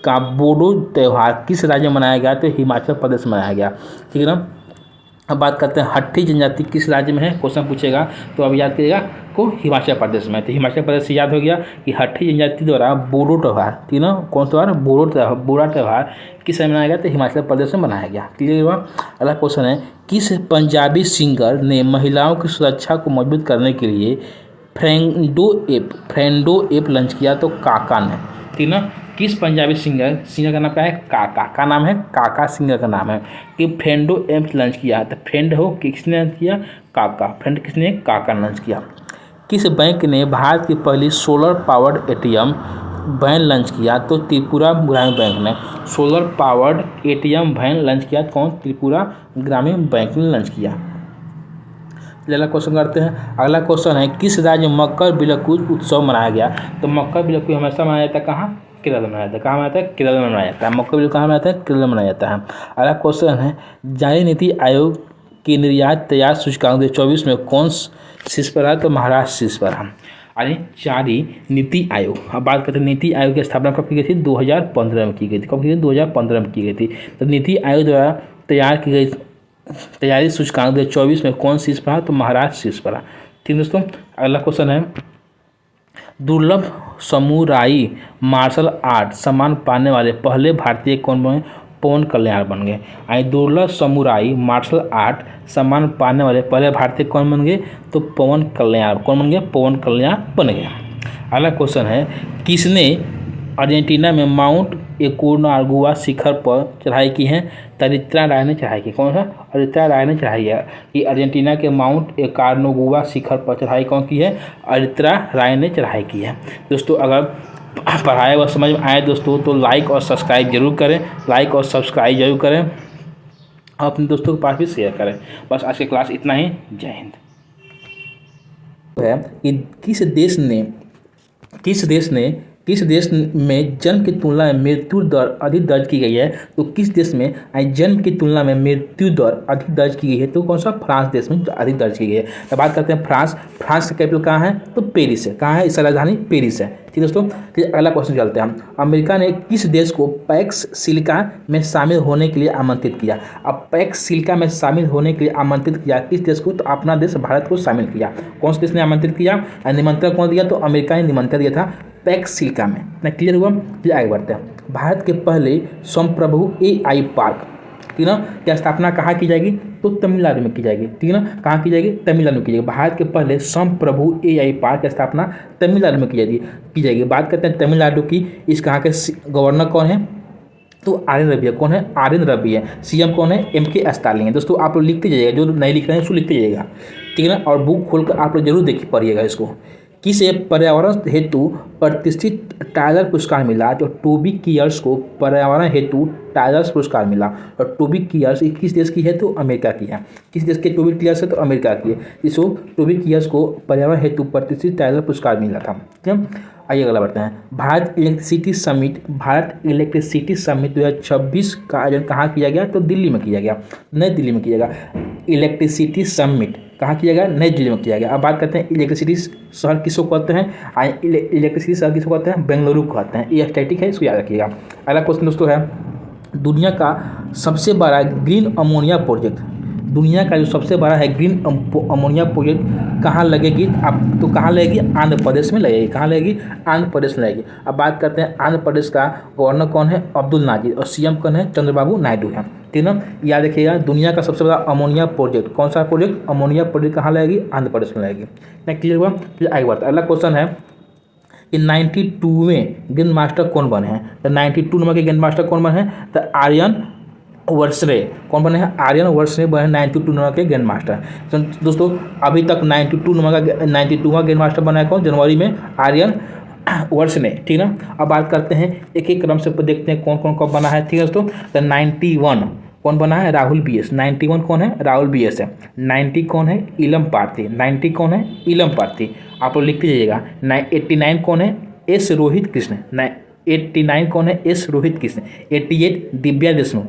का बोडो त्यौहार किस राज्य में मनाया गया? तो हिमाचल प्रदेश में मनाया गया। ठीक है ना। अब बात करते हैं, हट्टी जनजाति किस राज्य में है? क्वेश्चन पूछेगा तो अब याद करिएगा को हिमाचल प्रदेश में। तो हिमाचल प्रदेश से याद हो गया कि हट्टी जनजाति द्वारा बोडो त्यौहार, ठीक है ना। कौन सा त्यौहार? बोडो त्यौहार किस राज्य में मनाया गया? तो हिमाचल प्रदेश में मनाया गया। क्लियर हुआ। अगला क्वेश्चन है, किस पंजाबी सिंगर ने महिलाओं की सुरक्षा को मजबूत करने के लिए फ्रेंडो ऐप लॉन्च किया? तो काका ने। ठीक ना। किस पंजाबी सिंगर का नाम क्या है? काका नाम है। काका सिंगर का नाम है कि फ्रेंडो ऐप लॉन्च किया। तो फ्रेंड हो किसने लॉन्च किया? काका। फ्रेंड किसने? काका लॉन्च किया। किस बैंक ने भारत की पहली solar powered ATM van launch किया? तो त्रिपुरा ग्रामीण बैंक ने solar powered ATM van launch किया। कौन? त्रिपुरा ग्रामीण बैंक ने लॉन्च किया। अगला क्वेश्चन करते हैं। अगला क्वेश्चन है, किस राज्य में मकर बिलक्कू उत्सव मनाया गया? तो मकर बिलक्कू हमेशा मनाया जाता है कहाँ? केरल में मनाया जाता है। कहाँ मनाया जाता है? केरल में मनाया जाता है। मकर बिलक्कू कहाँ मनाया जाता है? केरल में मनाया जाता है। अगला क्वेश्चन है, जारी नीति आयोग की निर्यात तैयार सूचकांक 2024 में कौन शीर्ष पर है? तो महाराष्ट्र शीर्ष पर है। कार्यकारी नीति आयोग। अब बात करते हैं नीति आयोग की स्थापना कब की गई थी? 2015 में की गई थी। कब की गई? 2015 में की गई थी। तो नीति आयोग द्वारा तैयार की गई तैयारी सूचकांक 2024 में कौन शीर्ष पर रहा? तो महाराष्ट्र शीर्ष पर रहा। ठीक दोस्तों, अगला क्वेश्चन है, दुर्लभ समुराई मार्शल आर्ट सम्मान पाने वाले पहले भारतीय कौन बने? पवन कल्याण बन गए। आई दुर्लभ समुराई मार्शल आर्ट सम्मान पाने वाले पहले भारतीय कौन बन गए? तो पवन कल्याण। कौन बन गया? पवन कल्याण बन गया। अगला क्वेश्चन है, किसने अर्जेंटीना में माउंट एकोनकागुआ शिखर पर चढ़ाई की है? अदित्य राय ने चढ़ाई की। कौन सा? अदित्य राय ने चढ़ाई है कि अर्जेंटीना के माउंट एकोनकागुआ शिखर पर चढ़ाई कौन की है? अदित्य राय ने चढ़ाई की है। दोस्तों, अगर पढ़ाया हुआ समझ में आए दोस्तों तो लाइक और सब्सक्राइब जरूर करें, लाइक और सब्सक्राइब जरूर करें, अपने दोस्तों के पास भी शेयर करें। बस आज की क्लास इतना ही। जय हिंद। है कि किस देश में जन्म की तुलना में मृत्यु दर अधिक दर्ज की गई है? तो किस देश में जन्म की तुलना में मृत्यु दर अधिक दर्ज की गई है? तो कौन सा? फ्रांस देश में अधिक दर्ज की गई है। तो बात करते हैं फ्रांस का कैपिटल कहाँ है? तो पेरिस है। कहाँ है? इसकी राजधानी पेरिस है। ठीक दोस्तों, अगला क्वेश्चन चलते हैं हम। अमेरिका ने किस देश को पैक्स सिलिका में शामिल होने के लिए आमंत्रित किया? अब पैक्स सिलिका में शामिल होने के लिए आमंत्रित किया किस देश को? तो अपना देश भारत को शामिल किया। कौन से देश ने आमंत्रित किया? निमंत्रण कौन दिया? तो अमेरिका ने निमंत्रण दिया था पैक्स सिलिका में। ना क्लियर हुआ? फिर आगे बढ़ते हैं। भारत के पहले संप्रभु AI पार्क, ठीक ना, क्या स्थापना कहाँ की जाएगी? तो तमिलनाडु में की जाएगी। ठीक है ना, कहाँ की जाएगी? तमिलनाडु में की जाएगी। भारत के पहले संप्रभु AI पार्क की स्थापना तमिलनाडु में की जाएगी। बात करते हैं तमिलनाडु की। इस कहाँ के गवर्नर कौन है? तो RN रवि है। कौन है? RN रवि है। CM कौन है? MK स्टालिन है। दोस्तों, आप लोग लिखते जाइएगा, जो नहीं लिख रहे हैं उसको लिखते जाइएगा। ठीक है ना, और बुक खोलकर आप लोग जरूर देखिए, पढ़िएगा इसको। किसे पर्यावरण हेतु प्रतिष्ठित टाइलर पुरस्कार मिला? तो टोबी कियर्स को पर्यावरण हेतु टाइलर्स पुरस्कार मिला। और टोबी कियर्स किस देश की है? तो अमेरिका की है। किस देश के टोबी कियर्स है? तो अमेरिका की है। इसको टोबी कियर्स को पर्यावरण हेतु प्रतिष्ठित टाइलर पुरस्कार मिला था। ठीक है, आइए अगला बढ़ते हैं। भारत इलेक्ट्रिसिटी समिट 2026 का आयोजन कहाँ किया गया? तो दिल्ली में किया गया, नई दिल्ली में किया गया। इलेक्ट्रिसिटी समिट कहाँ किया गया? नई दिल्ली में किया गया। अब बात करते हैं इलेक्ट्रिसिटी शहर किसको कहते हैं? इलेक्ट्रिसिटी शहर किसको कहते हैं? बेंगलुरु को कहते हैं। ये स्टैटिक है, इसको याद रखिएगा। अगला क्वेश्चन दोस्तों है, दुनिया का सबसे बड़ा ग्रीन अमोनिया प्रोजेक्ट, दुनिया का जो सबसे बड़ा है ग्रीन अमोनिया प्रोजेक्ट कहाँ लगेगी? अब तो कहाँ लगेगी? आंध्र प्रदेश में लगेगी। कहाँ लगेगी? आंध्र प्रदेश में लगेगी। अब बात करते हैं आंध्र प्रदेश का गवर्नर कौन है? अब्दुल नाजिर। और CM कौन है? चंद्रबाबू नायडू है। ठीक है ना, याद रखिएगा। दुनिया का सबसे बड़ा अमोनिया प्रोजेक्ट, कौन सा प्रोजेक्ट? अमोनिया प्रोजेक्ट कहाँ लगेगी? आंध्र प्रदेश में लगेगी। क्लियर हुआ? फिर आगे बढ़ता है। अगला क्वेश्चन है कि 92वें गेंद मास्टर कौन बने हैं? तो 92 नंबर के गेंद मास्टर कौन बने हैं? तो आर्यन वर्सरे। कौन बने हैं? आर्यन वर्सरे बने 92 नंबर के गेंद मास्टर। तो दोस्तों, अभी तक 92वां गेंद मास्टर बना है कौन? जनवरी में आर्यन वर्सरे। ठीक ना, अब बात करते हैं एक एक क्रम से देखते हैं कौन कौन कब बना है। ठीक है दोस्तों, तो 91 कौन बना है? राहुल BS। 91 कौन है? राहुल BS है। 90 कौन है? इलम पार्थी। 90 कौन है? इलम पार्थी। आप लोग लिखते जाइएगा। 89 कौन है? S रोहित कृष्ण। 89 कौन है? S Rohit Krishna. 88 Divya Deshmukh.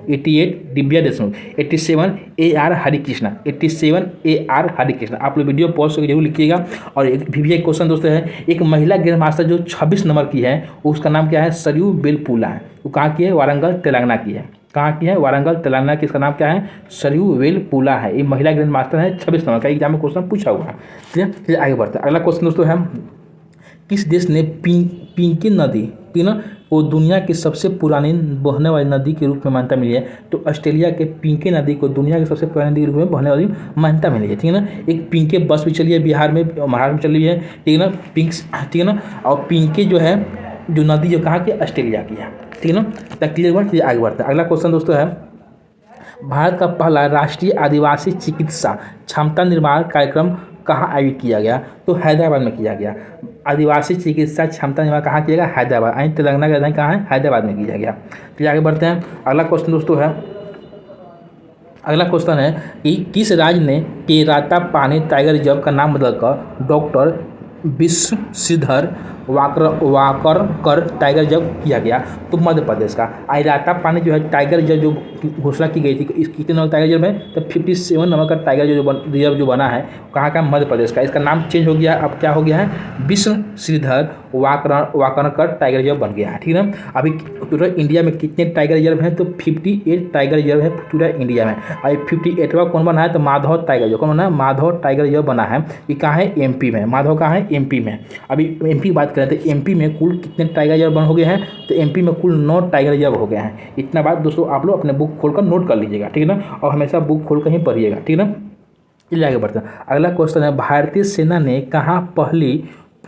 87 AR Harikrishna. 87 AR Harikrishna. आप लोग वीडियो पॉज करके जरूर लिखिएगा। और एक भी क्वेश्चन दोस्तों है, एक महिला ग्रैंड मास्टर जो 26 नंबर की है, उसका नाम क्या है? सरयू वेलपुला है। वो कहाँ की है? वारंगल तेलंगाना की है। कहाँ की है? वारंगल तेलंगाना की। इसका नाम क्या है? सरयू वेलपुला है। ये महिला ग्रैंड मास्टर है, 26 नंबर का। एग्जाम में क्वेश्चन पूछा हुआ है। ठीक है, फिर आगे बढ़ता है। अगला क्वेश्चन दोस्तों है, किस देश ने पिंकी नदी, ठीक ना, वो दुनिया की सबसे पुरानी बहने वाली नदी के रूप में मान्यता मिली है? तो ऑस्ट्रेलिया के पिंकी नदी को दुनिया की सबसे पुरानी नदी के रूप में बहने वाली मान्यता मिली है। ठीक है ना, एक पिंके बस भी चली है बिहार में, महाराष्ट्र में चली है। ठीक है ना, ठीक है ना, और पिंके जो है जो नदी जो कहाँ की? ऑस्ट्रेलिया की है। ठीक है ना, तो क्लियर हुआ? आगे बढ़ता है। अगला क्वेश्चन दोस्तों है, भारत का पहला राष्ट्रीय आदिवासी चिकित्सा क्षमता निर्माण कार्यक्रम कहाँ आयोजित किया गया? तो हैदराबाद में किया गया। आदिवासी चिकित्सा क्षमता निर्माण कहाँ किया गया? हैदराबाद। आई तेलंगाना की राजधानी कहाँ है? हैदराबाद में किया गया। फिर आगे बढ़ते हैं। अगला क्वेश्चन दोस्तों है, अगला क्वेश्चन है कि किस राज्य ने केराता पानी टाइगर रिजर्व का नाम बदलकर डॉक्टर विश्वश्रीधर वाकर कर टाइगर रिजर्व किया गया? तो मध्य प्रदेश का। राता पानी जो है टाइगर रिजर्व जो घोषणा की गई थी, इस कितने नंबर टाइगर रिजर्व है? तो 57 नंबर का टाइगर रिजर्व जो बना है कहाँ का? मध्य प्रदेश का। इसका नाम चेंज हो गया, अब क्या हो गया है? विष्णु श्रीधर वाकरकर टाइगर रिजर्व बन गया है। ठीक है ना। अभी टोटल इंडिया में कितने टाइगर रिजर्व हैं? तो 58 टाइगर रिजर्व है पूरा इंडिया में। और 58वां कौन बना है? तो माधव टाइगर रिजर्व। कौन बना है? माधव टाइगर रिजर्व बना है। ये कहाँ है? एमपी में। माधव कहाँ है? एमपी में। अभी एमपी की बात करें तो एमपी में कुल कितने टाइगर रिजर्व बन हो गए हैं? तो एमपी में कुल 9 टाइगर रिजर्व हो गए हैं। इतना बात दोस्तों आप लोग अपने बुक खोलकर नोट कर लीजिएगा, ठीक है ना। और हमेशा बुक खोलकर ही पढ़िएगा, ठीक है ना। चलिए आगे बढ़ते हैं। अगला क्वेश्चन है, भारतीय सेना ने कहाँ पहली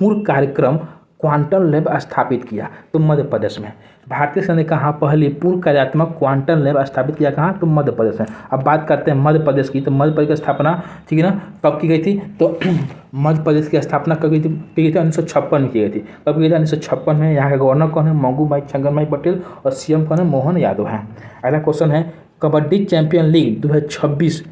पूर्ण कार्यक्रम क्वांटम लैब स्थापित किया? तो मध्य प्रदेश में। भारतीय सेना ने कहाँ पहली पूर्ण कार्यात्मक क्वांटम लैब स्थापित किया? कहाँ? तो मध्य प्रदेश में। अब बात करते हैं मध्य प्रदेश की। तो मध्य प्रदेश की स्थापना, ठीक है ना, कब की गई थी? तो मध्य प्रदेश की स्थापना कब की गई थी? 1956 में की गई थी। कब की गई थी? 1956 में। यहाँ का गवर्नर कौन है? मंगू भाई छंगन भाई पटेल। और सीएम कौन है? मोहन यादव है। अगला क्वेश्चन है, कबड्डी चैंपियन लीग 2026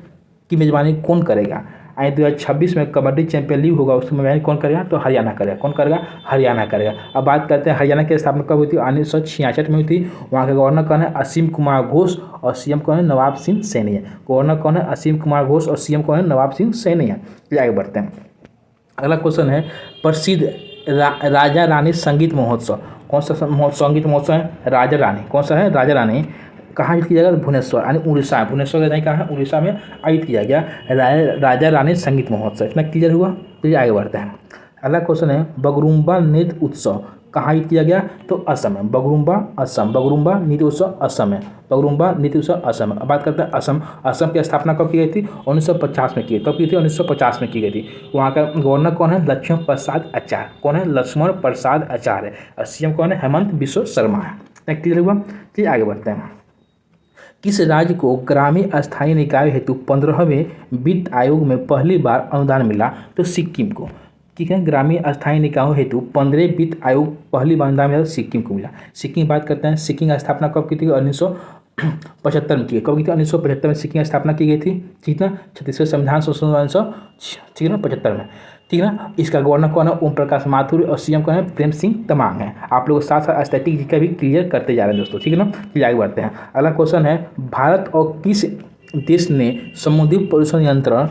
की मेजबानी कौन करेगा? 2026 में कबड्डी चैंपियन लीग होगा, उसकी मेजबानी कौन करेगा? तो हरियाणा करेगा। कौन करेगा? हरियाणा करेगा। अब बात करते हैं हरियाणा की स्थापना कब हुई थी? 1966 में हुई थी। वहाँ के गवर्नर कौन है? असीम कुमार घोष। और सीएम कौन है? नवाब सिंह सैनी है। गवर्नर कौन है? असीम कुमार घोष। और सीएम कौन है? नवाब सिंह सैनी है। चलिए आगे बढ़ते हैं। अगला क्वेश्चन है, प्रसिद्ध राजा रानी संगीत महोत्सव। कौन सा संगीत महोत्सव है? राजा रानी। कौन सा है? राजा रानी। कहाँ आयोजित किया जाएगा? भुवनेश्वर, यानी उड़ीसा। भुवनेश्वर का कहाँ है? उड़ीसा में आयोजित किया गया राजा रानी संगीत महोत्सव। इतना क्लियर हुआ? चलिए आगे बढ़ते हैं। अगला क्वेश्चन है, बगरुम्बा नृत्य उत्सव कहाँ आयोजित किया गया? तो असम में। बगरुम्बा असम। बगरुम्बा नृत्य उत्सव असम में। बगरुम्बा नृत्य उत्सव असम। अब बात करते हैं असम। असम की स्थापना कब की गई थी? 1950 में की गई। कब की थी? 1950 में की गई थी। वहाँ का गवर्नर कौन है? लक्ष्मण प्रसाद आचार्य। कौन है? लक्ष्मण प्रसाद आचार्य। और सीएम कौन है? हेमंत बिश्व शर्मा है। क्लियर हुआ? चलिए आगे बढ़ते हैं। किस राज्य को ग्रामीण अस्थायी निकाय हेतु 15वें वित्त आयोग में पहली बार अनुदान मिला? तो सिक्किम को। ठीक है, ग्रामीण अस्थायी निकायों हेतु 15वें वित्त आयोग पहली बार अनुदान मिला? सिक्किम को मिला। सिक्किम बात करते हैं। सिक्किम की स्थापना कब की थी? 1975 में की गई। कब की थी? 1975 में सिक्किम की स्थापना की गई थी, ठीक है ना। 36वें संविधान संशोधन 1975 में, ठीक है ना। इसका गवर्नर कौन है? ओम प्रकाश माथुर। और सीएम कौन है? प्रेम सिंह तमांग है। आप लोग साथ साथ एस्थेटिक जी का भी क्लियर करते जा रहे हैं दोस्तों, ठीक है ना। चलिए आगे बढ़ते हैं। अगला क्वेश्चन है, भारत और किस देश ने समुद्री प्रदूषण नियंत्रण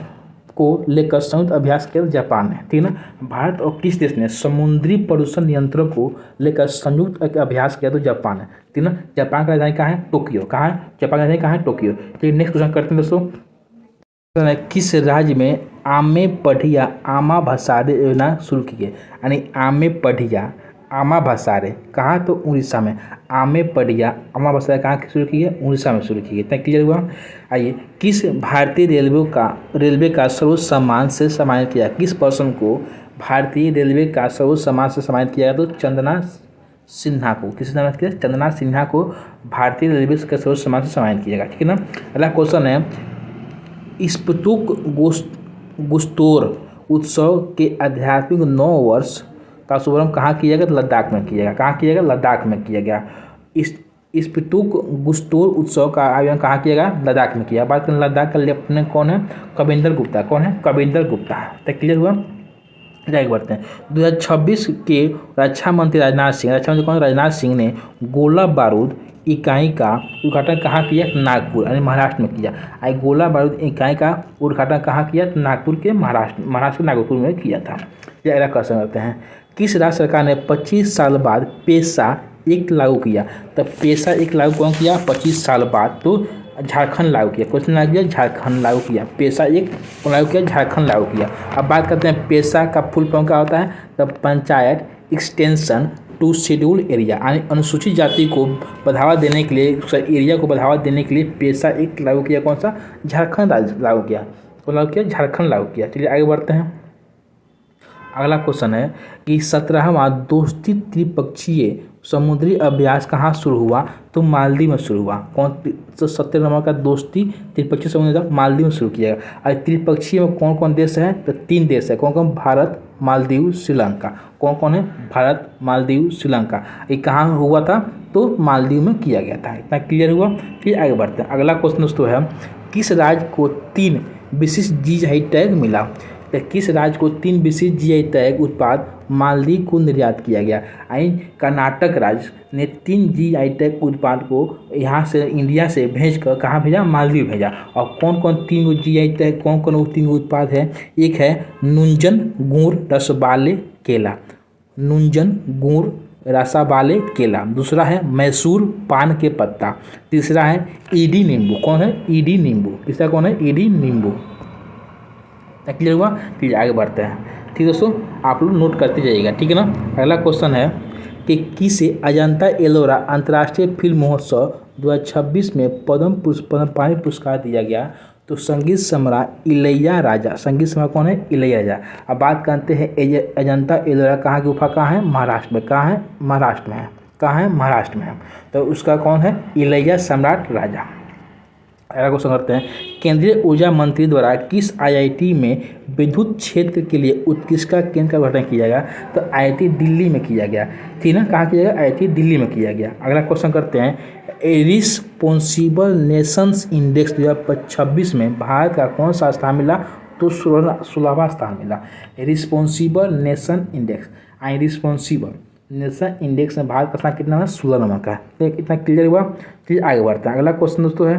को लेकर संयुक्त अभ्यास किया? जापान ने, ठीक है ना। भारत और किस देश ने समुद्री प्रदूषण नियंत्रण को लेकर संयुक्त अभ्यास किया? तो जापान है, ठीक है ना। जापान का राजधानी कहाँ है? टोक्यो। कहाँ है? जापान का राजधानी कहाँ है? टोक्यो। चलिए नेक्स्ट क्वेश्चन करते हैं दोस्तों। किस राज्य में आमे पढ़िया आमा भसारे योजना शुरू की गई? यानी आमे पढ़िया आमा भसारे कहाँ? तो उड़ीसा में। आमे पढ़िया आमा भसारे कहाँ शुरू की है? उड़ीसा में शुरू की गई। इतना क्लियर हुआ? आइए, किस भारतीय रेलवे का सर्वोच्च सम्मान से सम्मानित किया? किस पर्सन को भारतीय रेलवे का सर्वोच्च सम्मान से सम्मानित किया? तो चंदना सिन्हा को। किससे सम्मानित किया? चंदना सिन्हा को भारतीय रेलवे के सर्वोच्च सम्मान से सम्मानित किया गया, ठीक है ना। अगला क्वेश्चन है, स्पुतुक गुस्तोर उत्सव के आध्यात्मिक 9 वर्ष का शुभारंभ कहाँ किया गया? लद्दाख में किया गया। कहाँ किया गया? लद्दाख में किया गया। स्पुतुक गुस्तोर उत्सव का आयोजन कहाँ किया गया? लद्दाख में किया। बात करें लद्दाख का लेफ्टिनेंट कौन है? कविंदर गुप्ता। कौन है? कविंदर गुप्ता। तो क्लियर हुआ? आगे बढ़ते हैं। 2026 के रक्षा मंत्री राजनाथ सिंह ने गोला बारूद इकाई का उद्घाटन कहाँ किया? नागपुर, यानी महाराष्ट्र में किया। गोला बारूद इकाई का उद्घाटन कहाँ किया? नागपुर के महाराष्ट्र के नागपुर में किया था। यह अगला क्वेश्चन करते हैं, किस राज्य सरकार ने 25 साल बाद पैसा एक लागू किया? तो पैसा एक लागू कौन किया? 25 साल बाद तो झारखंड लागू किया। क्वेश्चन लागू किया? झारखंड लागू किया। पैसा एक लागू किया, झारखंड लागू किया। अब बात करते हैं पैसा का फुल फॉर्म क्या होता है? तो panchayat extension to schedule area, यानी अनुसूचित जाति को बढ़ावा देने के लिए, एरिया को बढ़ावा देने के लिए पैसा एक लागू किया। कौन सा? झारखंड लागू किया। कौन लागू किया? झारखंड लागू किया। चलिए आगे बढ़ते हैं। अगला क्वेश्चन है कि 17वां दोस्ती त्रिपक्षीय समुद्री अभ्यास कहाँ शुरू हुआ? तो मालदीव में शुरू हुआ। कौन? तो 17 नंबर का दोस्ती त्रिपक्षीय समुद्री मालदीव में शुरू किया गया। और त्रिपक्षीय में कौन कौन देश है? तो 3 देश है। कौन कौन? भारत, मालदीव, श्रीलंका। कौन कौन है? भारत, मालदीव, श्रीलंका। ये कहाँ हुआ था? तो मालदीव में किया गया था। इतना क्लियर हुआ? फिर आगे बढ़ते हैं। अगला क्वेश्चन दोस्तों है, किस राज्य को 3 विशिष्ट जीआई टैग मिला? तो किस राज्य को 3 विशिष्ट जीआई टैग उत्पाद मालदीव को निर्यात किया गया। कर्नाटक राज्य ने 3 GI टैग उत्पाद को यहाँ से इंडिया से भेजकर कहाँ भेजा, मालदीव भेजा। और कौन कौन 3 GI टैग, कौन कौन वो 3 उत्पाद है, एक है नुंजन गुड़ रसबाले केला, नुंजन गुड़ रसाबाले केला, दूसरा है मैसूर पान के पत्ता, तीसरा है ईडी नींबू। कौन है, ईडी नींबू। तीसरा कौन है, ईडी नींबू। क्लियर हुआ, फिर आगे बढ़ते हैं। ठीक है दोस्तों, आप लोग नोट करते जाइएगा, ठीक है ना। अगला क्वेश्चन है कि किसे अजंता एलोरा अंतर्राष्ट्रीय फिल्म महोत्सव 2026 में पद्म पानी पुरस्कार दिया गया। तो संगीत सम्राट इलैयाराजा, संगीत सम्राट कौन है, इलैयाराजा। अब बात करते हैं अजंता एलोरा कहाँ की गुफा कहाँ है, महाराष्ट्र में। कहाँ है, महाराष्ट्र में है। कहाँ है, महाराष्ट्र में है। तो उसका कौन है, इलैया सम्राट राजा। अगला क्वेश्चन करते हैं, केंद्रीय ऊर्जा मंत्री द्वारा किस IIT में विद्युत क्षेत्र के लिए उत्कृष्टता केंद्र का गठन किया गया। तो IIT दिल्ली में किया गया, ठीक है ना। कहाँ किया गया, IIT दिल्ली में किया गया। अगला क्वेश्चन करते हैं, रिस्पॉन्सिबल नेशंस इंडेक्स 2026 में भारत का कौन सा स्थान मिला। तो 16वां स्थान मिला। Responsible nation index, responsible nation index में भारत का स्थान कितना है, 16 नंबर का है। इतना क्लियर हुआ। फिर आगे बढ़ते हैं। अगला क्वेश्चन दोस्तों है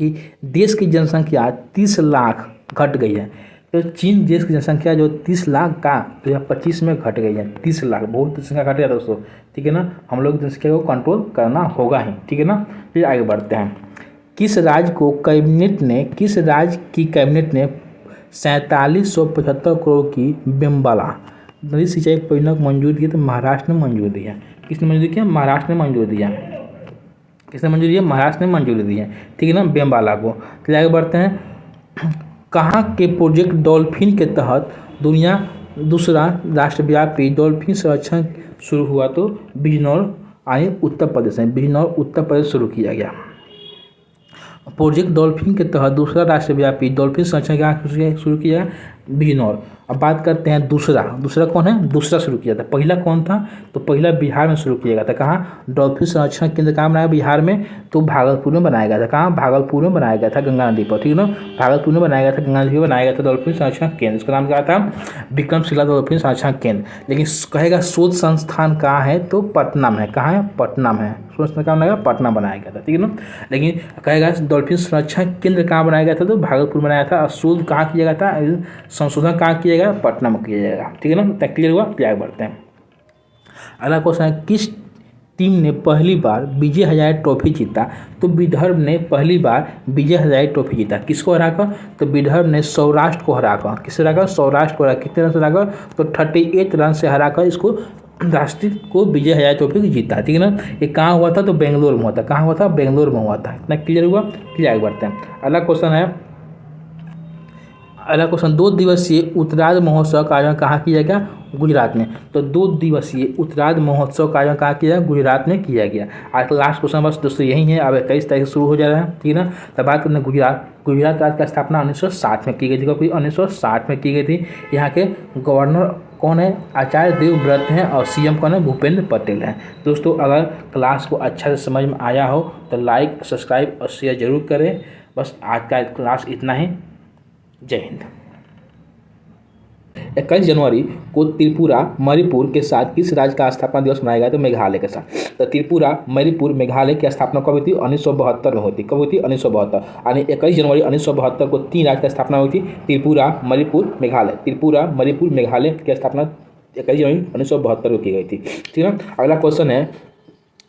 कि देश की जनसंख्या 30 लाख घट गई है। तो चीन देश की जनसंख्या जो 30 लाख का 2025 में घट गई है। 30 लाख बहुत जनसंख्या घट गया दोस्तों, ठीक है ना। हम लोग जनसंख्या को कंट्रोल करना होगा ही, ठीक है ना। फिर आगे बढ़ते हैं। किस राज्य की कैबिनेट ने 4775 करोड़ की बेम्बाला नदी सिंचाई परियोजना को मंजूर दी। तो महाराष्ट्र ने मंजूर दिया। किसने मंजूर किया, महाराष्ट्र ने मंजूर दिया। किसने मंजूरी दिया, महाराष्ट्र ने मंजूरी दी है, ठीक है ना, बेम्बाला को। तो आगे बढ़ते हैं। कहाँ के प्रोजेक्ट डॉल्फिन के तहत दुनिया दूसरा राष्ट्रव्यापी डॉल्फिन संरक्षण शुरू हुआ। तो बिजनौर उत्तर प्रदेश में, बिजनौर उत्तर प्रदेश शुरू किया गया। प्रोजेक्ट डॉल्फिन के तहत दूसरा राष्ट्रव्यापी डॉल्फिन संरक्षण कहाँ शुरू किया, बिजनौर। अब बात करते हैं दूसरा कौन है, दूसरा शुरू किया था। पहला कौन था, तो पहला बिहार में शुरू किया गया था। कहाँ, डॉल्फिन संरक्षण केंद्र कहाँ बनाया, बिहार में। तो भागलपुर में बनाया गया था। कहाँ, भागलपुर में बनाया गया था, गंगा नदी पर, ठीक है ना। भागलपुर में बनाया गया था, गंगा नदी पर बनाया गया था डॉल्फिन संरक्षण केंद्र। उसका नाम क्या था, विक्रमशिला डॉल्फिन संरक्षण केंद्र। लेकिन कहेगा शोध संस्थान कहाँ है, तो पटना में है। कहाँ है, पटना में है। शोध संस्थान कहाँ बनाया, पटना बनाया गया था, ठीक है ना। लेकिन कहेगा डॉल्फिन संरक्षण केंद्र कहाँ बनाया गया था, तो भागलपुर बनाया था। और शोध कहाँ किया गया था, संशोधन कहाँ किया गया, पटना में किया जाएगा, ठीक है ना। क्लियर हुआ। आगे बढ़ते हैं। अगला क्वेश्चन है, किस टीम ने पहली बार विजय हजारे ट्रॉफी जीता। तो विदर्भ ने पहली बार विजय हजारे ट्रॉफी जीता। किसको हराकर, तो विदर्भ ने सौराष्ट्र को हराकर। किससे हराकर, सौराष्ट्र को हरा। कितने रन से हराकर, तो 38 रन से हराकर इसको राष्ट्रीय को विजय हजारे ट्रॉफी जीता, ठीक है ना। ये कहाँ हुआ था, तो बेंगलोर में हुआ था। कहाँ हुआ था, बेंगलोर में हुआ था। इतना क्लियर हुआ। फिर आगे बढ़ते हैं। अगला क्वेश्चन है, अगला क्वेश्चन, 2 दिवसीय उत्तरार्ध महोत्सव का आयोजन कहाँ किया गया, गुजरात में। तो 2 दिवसीय उत्तरार्ध महोत्सव का आयोजन कहाँ किया, गुजरात में किया गया। आज का लास्ट क्वेश्चन बस दोस्तों यही है। अब 21 तारीख से शुरू हो जा रहा है, ठीक है ना। तब बात करते हैं गुजरात राज्य की स्थापना 1960 में की गई थी। क्योंकि 1960 में की गई थी। यहाँ के गवर्नर कौन है, आचार्य देवव्रत हैं। और CM कौन है, भूपेंद्र पटेल हैं। दोस्तों अगर क्लास को अच्छा से समझ में आया हो तो लाइक, सब्सक्राइब और शेयर जरूर करें। बस आज का क्लास इतना ही। जय हिंद। 21 जनवरी को त्रिपुरा मणिपुर के साथ किस राज्य का स्थापना दिवस मनाया गया, तो मेघालय के साथ। तो त्रिपुरा मणिपुर मेघालय की स्थापना कब हुई थी, 1972 में हुई थी। कब हुई थी, 1972। यानी 21 जनवरी 1972 को 3 राज्य की स्थापना हुई थी, त्रिपुरा मणिपुर मेघालय। त्रिपुरा मणिपुर मेघालय की स्थापना 21 जनवरी 1972 को की गई थी, ठीक है। अगला क्वेश्चन है,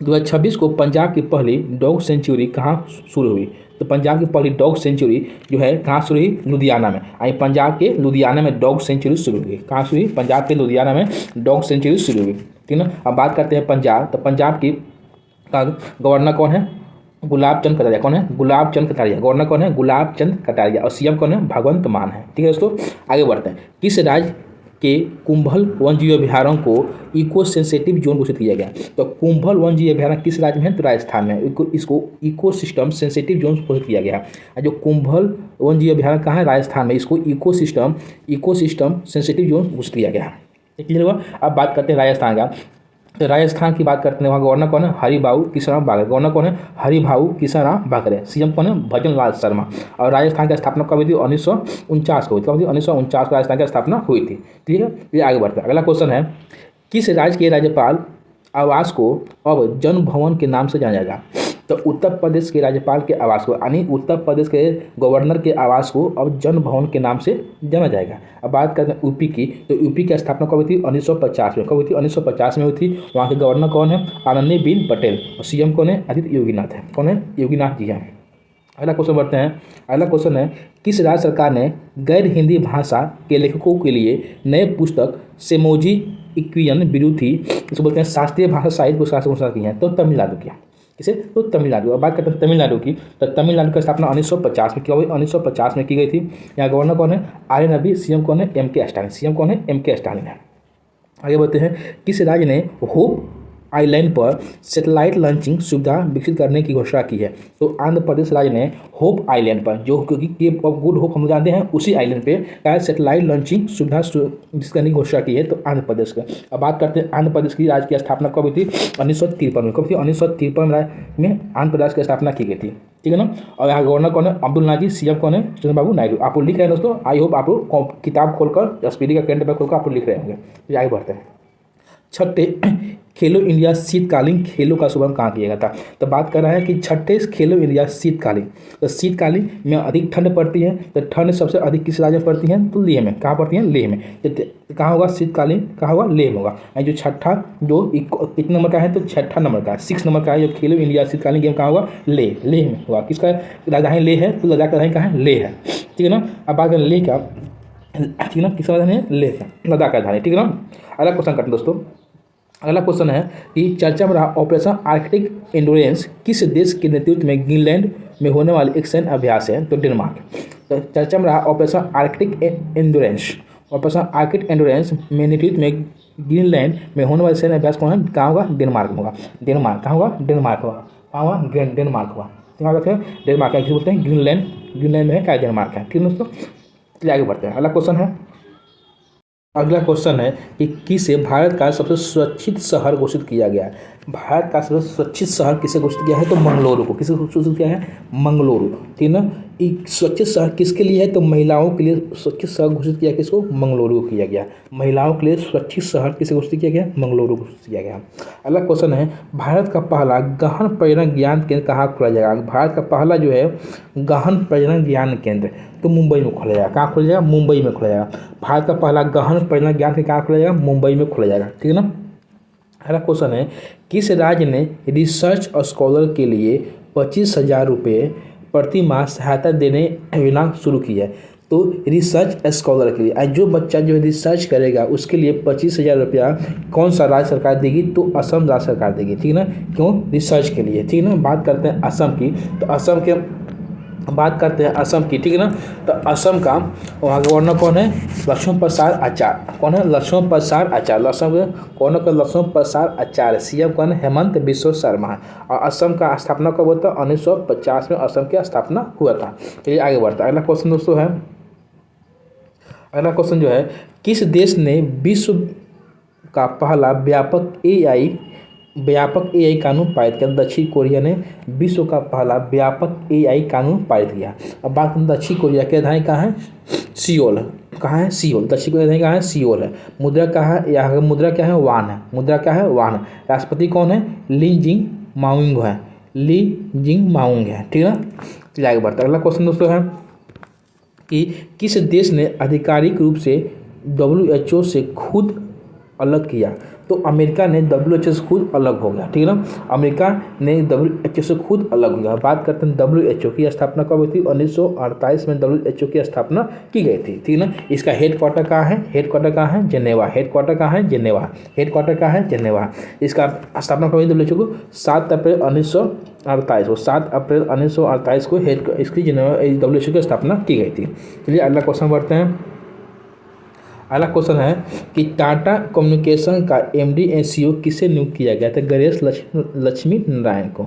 2026 को पंजाब की पहली डॉग सेंचुरी कहाँ शुरू हुई। तो पंजाब की पहली डॉग सेंचुरी जो है कहाँ शुरू हुई, लुधियाना में। आई पंजाब के लुधियाना में डॉग सेंचुरी शुरू हुई। कहाँ शुरू हुई, पंजाब के लुधियाना में डॉग सेंचुरी शुरू हुई, ठीक है ना। अब बात करते हैं पंजाब। तो पंजाब की गवर्नर कौन है, गुलाब चंद कटारिया। कौन है, गुलाब चंद कटारिया। गवर्नर कौन है, गुलाब चंद कटारिया। और CM कौन है, भगवंत मान है, ठीक है दोस्तों। आगे बढ़ते हैं। किस राज्य के कुंभल वन्यजीव अभ्यारण्य को इको सेंसिटिव जोन घोषित किया गया। तो कुंभल वन्यजीव अभ्यारण्य किस राज्य में है, तो राजस्थान में। इसको इको सिस्टम सेंसिटिव जोन घोषित किया गया। जो कुंभल वन्यजीव अभ्यारण्य कहाँ है, राजस्थान में। इसको इको सिस्टम सेंसिटिव जोन घोषित किया गया, क्लियर हुआ। अब बात करते हैं राजस्थान का। तो राजस्थान की बात करते हैं, वहाँ गवर्नर कौन है? हरिभाऊ किशनराव बागरे। गवर्नर कौन है? हरिभाऊ किशनराव बागरे। सीएम कौन है? भजन लाल शर्मा। और राजस्थान की स्थापना कब हुई थी? 1949 को हुई थी। कब हुई थी? 1949 को राजस्थान की स्थापना हुई थी। ठीक है, ये आगे बढ़ते हैं। अगला क्वेश्चन है, किस राज्य के राज्यपाल आवास को अब जन भवन के नाम से जाना जाएगा? तो उत्तर प्रदेश के राज्यपाल के आवास को, यानी उत्तर प्रदेश के गवर्नर के आवास को अब जन भवन के नाम से जाना जाएगा। अब बात करते हैं यूपी की, तो यूपी की स्थापना कब हुई थी? 1950 में। कब हुई थी? 1950 में हुई थी। वहाँ के गवर्नर कौन है? आनंदीबेन पटेल। और सीएम कौन है? आदित्य योगीनाथ है। कौन है? योगीनाथ जी हैं। अगला क्वेश्चन बढ़ते हैं। अगला क्वेश्चन है, किस राज्य सरकार ने गैर हिंदी भाषा के लेखकों के लिए नए पुस्तक सेमोजी इक्वियन विरुथी, इसको बोलते हैं शास्त्रीय भाषा साहित्य पुरस्कार से घोषणा की है? तो तमिलनाडु किया। किसे? तो तमिलनाडु। अब बात करते हैं तमिलनाडु की, तो तमिलनाडु की स्थापना 1950 में क्या हुई? 1950 में की गई थी। यहाँ गवर्नर कौन है? Are N Ravi. सीएम कौन है? एम के स्टालिन। सीएम कौन है? एम के स्टालिन है। आगे बढ़ते हैं, किस राज्य ने होप आइलैंड पर सैटेलाइट लॉन्चिंग सुविधा विकसित करने की घोषणा की है? तो आंध्र प्रदेश राज्य ने होप आइलैंड पर, जो क्योंकि केप ऑफ गुड होप हम जानते हैं, उसी आइलैंड पे क्या सैटेलाइट लॉन्चिंग सुविधा विकसित करने की घोषणा की है, तो आंध्र प्रदेश का। अब बात करते हैं आंध्र प्रदेश की राज्य की स्थापना कब हुई थी? 1953 में। कब थी? 1953 में आंध्र प्रदेश की स्थापना की गई थी। ठीक है ना। और यहाँ गवर्नर कौन है? अब्दुल नाजिर। सीएम कौन है? चंद्रबाबू नायडू। आप लोग लिख रहे हैं दोस्तों, आई होप आप लोग किताब खोलकर स्पीडी का कैलेंडर पर खोलकर आप लोग लिख रहे होंगे। तो आगे बढ़ते हैं। छठे खेलो इंडिया शीतकालीन खेलों का शुभारंभ कहाँ किया गया था? तो बात कर रहा है कि छठे खेलो इंडिया शीतकालीन, तो शीतकालीन में अधिक ठंड पड़ती है, तो ठंड सबसे अधिक किस राज्य में पड़ती है? तो लेह में। कहाँ पड़ती है? लेह में। तो कहाँ होगा शीतकालीन? कहाँ होगा? लेह में होगा। जो छठा, जो कितने नंबर का है? तो छठा नंबर का, 6 नंबर का है जो खेलो इंडिया शीतकालीन गेम कहाँ होगा? लेह। लेह में होगा। किसका राजधानी लेह है? तो लद्दाख राजधानी कहाँ है? लेह है। ठीक है ना। अब बात करें लेह का, ठीक है ना, किसका राजधानी है? लेह का, लद्दाख राजधानी। ठीक है ना। अगला क्वेश्चन करते हैं दोस्तों। अगला क्वेश्चन है कि चर्चा में रहा ऑपरेशन आर्कटिक एंडोरेंस किस देश के नेतृत्व में ग्रीनलैंड में होने वाले एक सैन्य अभ्यास है? तो डेनमार्क। तो चर्चा में रहा operation Arctic endurance, operation Arctic endurance में नेतृत्व में ग्रीनलैंड में होने वाले सैन्य अभ्यास कौन है? कहाँ होगा? डेनमार्क में होगा। डेनमार्क कहाँ होगा? डेनमार्क होगा। कहाँ होगा? डेनमार्क होगा। क्या कहते हैं? डेनमार्क। किसे बोलते हैं? ग्रीनलैंड। ग्रीनलैंड में है क्या? डेनमार्क है। ठीक है दोस्तों, चलिए आगे बढ़ते हैं। अगला क्वेश्चन है, अगला क्वेश्चन है कि किसे भारत का सबसे सुरक्षित शहर घोषित किया गया है? भारत का सबसे सुरक्षित शहर किसे घोषित किया है? तो मंगलुरु को। किसे घोषित किया है? मंगलुरु। ठीक है ना। एक सुरक्षित शहर किसके लिए है? तो महिलाओं के लिए सुरक्षित शहर घोषित किया। किसको? मंगलुरु को किया गया। महिलाओं के लिए सुरक्षित शहर किसे घोषित किया गया? मंगलुरु को घोषित किया गया। अगला क्वेश्चन है, भारत का पहला गहन प्रजनन ज्ञान केंद्र कहाँ खोला जाएगा? भारत का पहला जो है गहन प्रजनन ज्ञान केंद्र, तो मुंबई में खोला जाएगा। कहाँ खोला जाएगा? मुंबई में खोला जाएगा। भारत का पहला गहन प्रजनन ज्ञान केंद्र कहाँ खोला जाएगा? मुंबई में खोला जाएगा। ठीक है ना। अगला क्वेश्चन है, किस राज्य ने रिसर्च स्कॉलर के लिए 25,000 रुपये प्रति माह सहायता देने योजना शुरू की है? तो रिसर्च स्कॉलर के लिए, जो बच्चा जो रिसर्च करेगा उसके लिए 25,000 रुपया कौन सा राज्य सरकार देगी? तो असम राज्य सरकार देगी। ठीक है ना। क्यों? रिसर्च के लिए। ठीक है ना। बात करते हैं असम की, तो असम के बात करते हैं असम की। ठीक है ना। तो असम का वहाँ गवर्नर कौन है? लक्ष्मण प्रसाद आचार्य। कौन है? लक्ष्मण प्रसाद आचार्य। असम के गवर्नर का लक्ष्मण प्रसाद आचार्य। सीएम कौन है? हेमंत बिश्व शर्मा है। और असम का स्थापना कब हुआ था? 1950 में असम की स्थापना हुआ था। चलिए आगे बढ़ता है। अगला क्वेश्चन दोस्तों है, अगला क्वेश्चन जो है, किस देश ने विश्व का पहला व्यापक एआई कानून पारित किया? दक्षिण कोरिया ने विश्व का पहला व्यापक एआई कानून पारित किया। अब बात करें दक्षिण कोरिया की राजधानी कहाँ है? सियोल। कहाँ है? सियोल। दक्षिण कोरिया राजधानी कहाँ है? सियोल है। मुद्रा कहाँ है? यहाँ मुद्रा क्या है? वान है। मुद्रा क्या है? वान। राष्ट्रपति कौन है? ली जिंग माउंग है। ली जिंग माउंग है। ठीक है ना। चलिए आगे बढ़ता है। अगला क्वेश्चन दोस्तों है कि किस देश ने आधिकारिक रूप से WHO से खुद अलग किया? तो अमेरिका ने WHO से खुद अलग हो गया। ठीक है ना। अमेरिका ने WHO से खुद अलग हो गया। बात करते हैं WHO की स्थापना कब हुई थी? 1948 में WHO की स्थापना की गई थी। ठीक है ना। इसका हेडक्वार्टर कहाँ है? हेडक्वार्टर कहाँ है? जेनेवा। हेडक्वार्टर कहाँ है? जेनेवा। हेडक्वार्टर कहाँ है? जेनेवा। इसका स्थापना कब हुई WHO को? 7 अप्रैल 1948 को। 7 अप्रैल 1948 को इसकी जेनेवा WHO की स्थापना की गई थी। चलिए अगला क्वेश्चन बढ़ते हैं। अगला क्वेश्चन है कि टाटा कम्युनिकेशन का MD एंड CEO किसे नियुक्त किया गया था? गणेश लक्ष्मी नारायण को।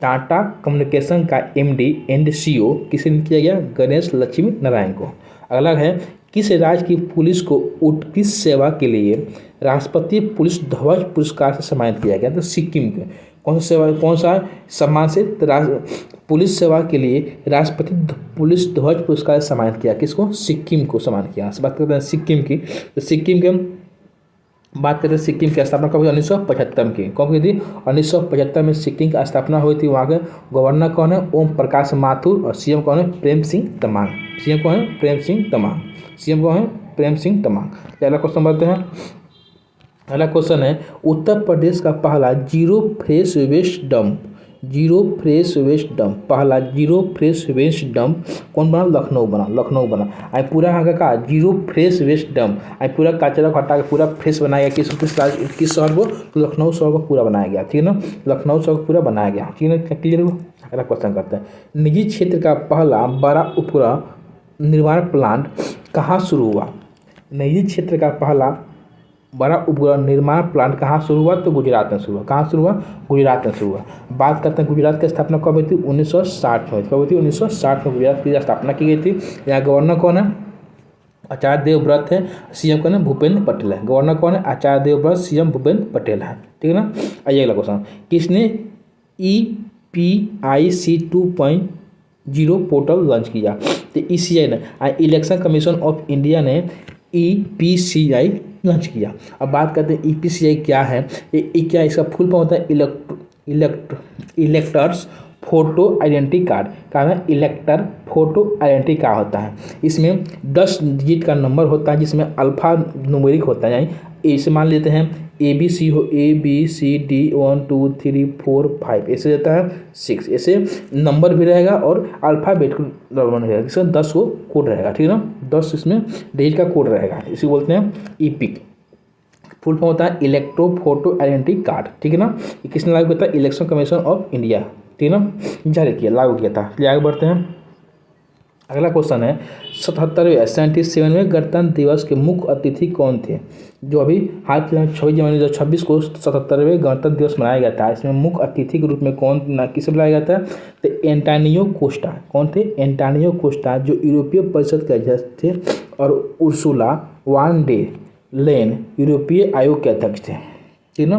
टाटा कम्युनिकेशन का MD एंड CEO किसे नियुक्त किया गया? गणेश लक्ष्मी नारायण को। अगला है किस राज्य की पुलिस को उत्कृष्ट सेवा के लिए राष्ट्रपति पुलिस ध्वज पुरस्कार से सम्मानित किया गया? तो सिक्किम के कौन सा सम्मान से पुलिस सेवा के लिए राष्ट्रपति पुलिस ध्वज पुरस्कार से सम्मानित किया? किसको? सिक्किम को सम्मानित किया। बात करते हैं सिक्किम की, तो सिक्किम के बात करते हैं सिक्किम की स्थापना कब हुई? 1975 की। कब हुई थी? 1975 में सिक्किम की स्थापना हुई थी। वहाँ के गवर्नर कौन है? ओम प्रकाश माथुर। और सीएम कौन है? प्रेम सिंह तमांग। सीएम कौन है? प्रेम सिंह तमांग। सीएम कौन है? प्रेम सिंह तमांग। अगला क्वेश्चन बढ़ते हैं। अगला क्वेश्चन है उत्तर प्रदेश का पहला जीरो फ्रेश वेस्ट डंप, पहला जीरो फ्रेश वेस्ट डंप कौन बना? लखनऊ बना। आई पूरा यहाँ का जीरो फ्रेश वेस्ट डंप, आई पूरा कचरा हटा के पूरा फ्रेश बनाया गया। किस शहर को? तो लखनऊ शहर को पूरा बनाया गया, ठीक है ना। लखनऊ शहर को पूरा बनाया गया, ठीक है ना। क्लियर हो? अगला क्वेश्चन करते हैं। निजी क्षेत्र का पहला बड़ा उपग्रह निर्माण प्लांट कहाँ शुरू हुआ? निजी क्षेत्र का पहला बड़ा उपग्रह निर्माण प्लांट कहाँ शुरू हुआ? तो गुजरात में शुरू हुआ। कहाँ शुरू हुआ? गुजरात में शुरू हुआ। बात करते हैं गुजरात की स्थापना कब हुई थी? 1960 में। कब हुई थी? 1960 में गुजरात की स्थापना की गई थी। यहाँ गवर्नर कौन है? आचार्य देवव्रत है। सीएम कौन है? भूपेंद्र पटेल है। गवर्नर कौन है? आचार्य देवव्रत। सीएम भूपेंद्र पटेल है, ठीक है ना। आइए अगला क्वेश्चन। किसने EPIC 2.0 पोर्टल लॉन्च किया? तो ECI ने, इलेक्शन कमीशन ऑफ इंडिया ने EPCI लॉन्च किया। अब बात करते हैं EPCI क्या है? ये क्या इसका फुल फॉर्म होता है? Electors photo identity card. क्या है? इलेक्टर फोटो आइडेंटिटी कार्ड होता है। इसमें 10 डिजिट का नंबर होता है जिसमें अल्फा न्यूमेरिक होता है। यानी ऐसे मान लेते हैं ABC हो, ABCD 1 2 3 4 5 ऐसे देता है 6। ऐसे नंबर भी रहेगा और अल्फ़ाबेट नंबर रहेगा। इसमें 10 को कोड रहेगा, ठीक है ना। 10 इसमें डिजिट का कोड रहेगा। इसी बोलते हैं EPIC। फुल फॉर्म होता है इलेक्ट्रो फोटो आइडेंटिटी कार्ड, ठीक है ना। ये किसने लागू किया था? इलेक्शन कमीशन ऑफ इंडिया, ठीक है ना, जारी किया, लागू किया था। चलिए आगे बढ़ते हैं। अगला क्वेश्चन है 77वें 77वें गणतंत्र दिवस के मुख्य अतिथि कौन थे? जो अभी हाल फिलहाल 26 जनवरी 2026 को 77वें गणतंत्र दिवस मनाया गया था। इसमें मुख्य अतिथि के रूप में किसे बुलाया गया था? तो एंटोनियो कोस्टा। कौन थे? एंटोनियो कोस्टा, जो यूरोपीय परिषद के अध्यक्ष थे, और उर्सुला वान डे लेन यूरोपीय आयोग के अध्यक्ष थे, ठीक ना।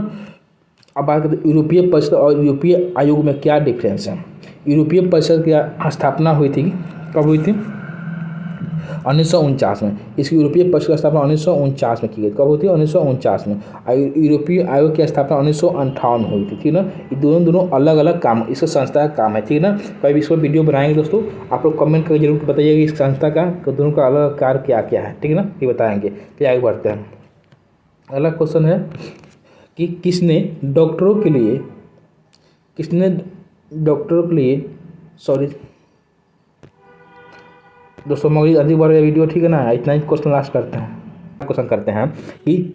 अब बात करते हैं यूरोपीय परिषद और यूरोपीय आयोग में क्या डिफरेंस है। यूरोपीय परिषद की स्थापना हुई थी, कब हुई थी? 1949 में। इसकी यूरोपीय परिषद की स्थापना 1949 में की गई। कब हुई थी? 1949 में। यूरोपीय आयोग की स्थापना 1958 में हुई थी, ठीक ना। ये दोनों अलग अलग काम, इस संस्था का काम है, ठीक ना। कभी भी इसको वीडियो बनाएंगे दोस्तों, आप लोग कमेंट करके जरूर बताइएगा इस संस्था का दोनों का अलग कार्य क्या क्या है, ठीक है ना, ये बताएंगे। तो आगे बढ़ते हैं। अगला क्वेश्चन है कि किसने डॉक्टरों के लिए दोस्तों मगर अधिक बार वीडियो, ठीक है ना, इतना ही क्वेश्चन लास्ट करते हैं कि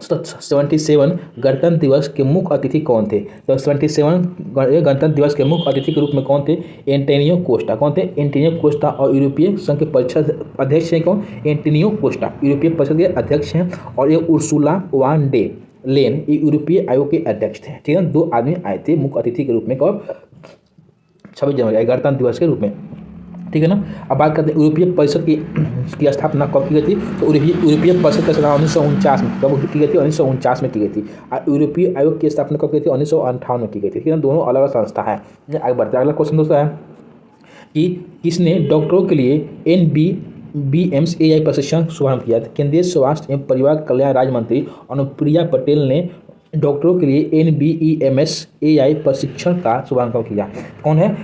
77 गणतंत्र दिवस के मुख्य अतिथि कौन थे? तो 77 गणतंत्र दिवस के मुख्य अतिथि के रूप में कौन थे? Antonio Costa. कौन थे? Antonio Costa. और यूरोपीय संघ के परिषद अध्यक्ष हैं कौन? एंटोनियो कोस्टा, यूरोपीय परिषद के अध्यक्ष हैं। और ये उर्सुला वान डे लेन, ये यूरोपीय आयोग के अध्यक्ष थे, ठीक है। 2 आदमी आए थे मुख्य अतिथि के रूप में, कब? 26 जनवरी गणतंत्र दिवस के रूप में, ठीक है ना। अब बात करते हैं यूरोपीय परिषद की स्थापना कब की गई थी? तो यूरोपीय परिषद की स्थापना 1949 में कब की गई थी? 1949 में की गई थी। और यूरोपीय आयोग की स्थापना कब की गई थी? 1958 में की गई थी, ठीक है ना। दोनों अलग अलग संस्था है। आगे बढ़ते हैं। अगला क्वेश्चन दोस्तों है कि किसने डॉक्टरों के लिए NBBMSAI प्रशिक्षण शुभारंभ किया था? केंद्रीय स्वास्थ्य एवं परिवार कल्याण राज्य मंत्री अनुप्रिया पटेल ने डॉक्टरों के लिए NBBMSAI प्रशिक्षण का शुभारंभ किया। कौन है?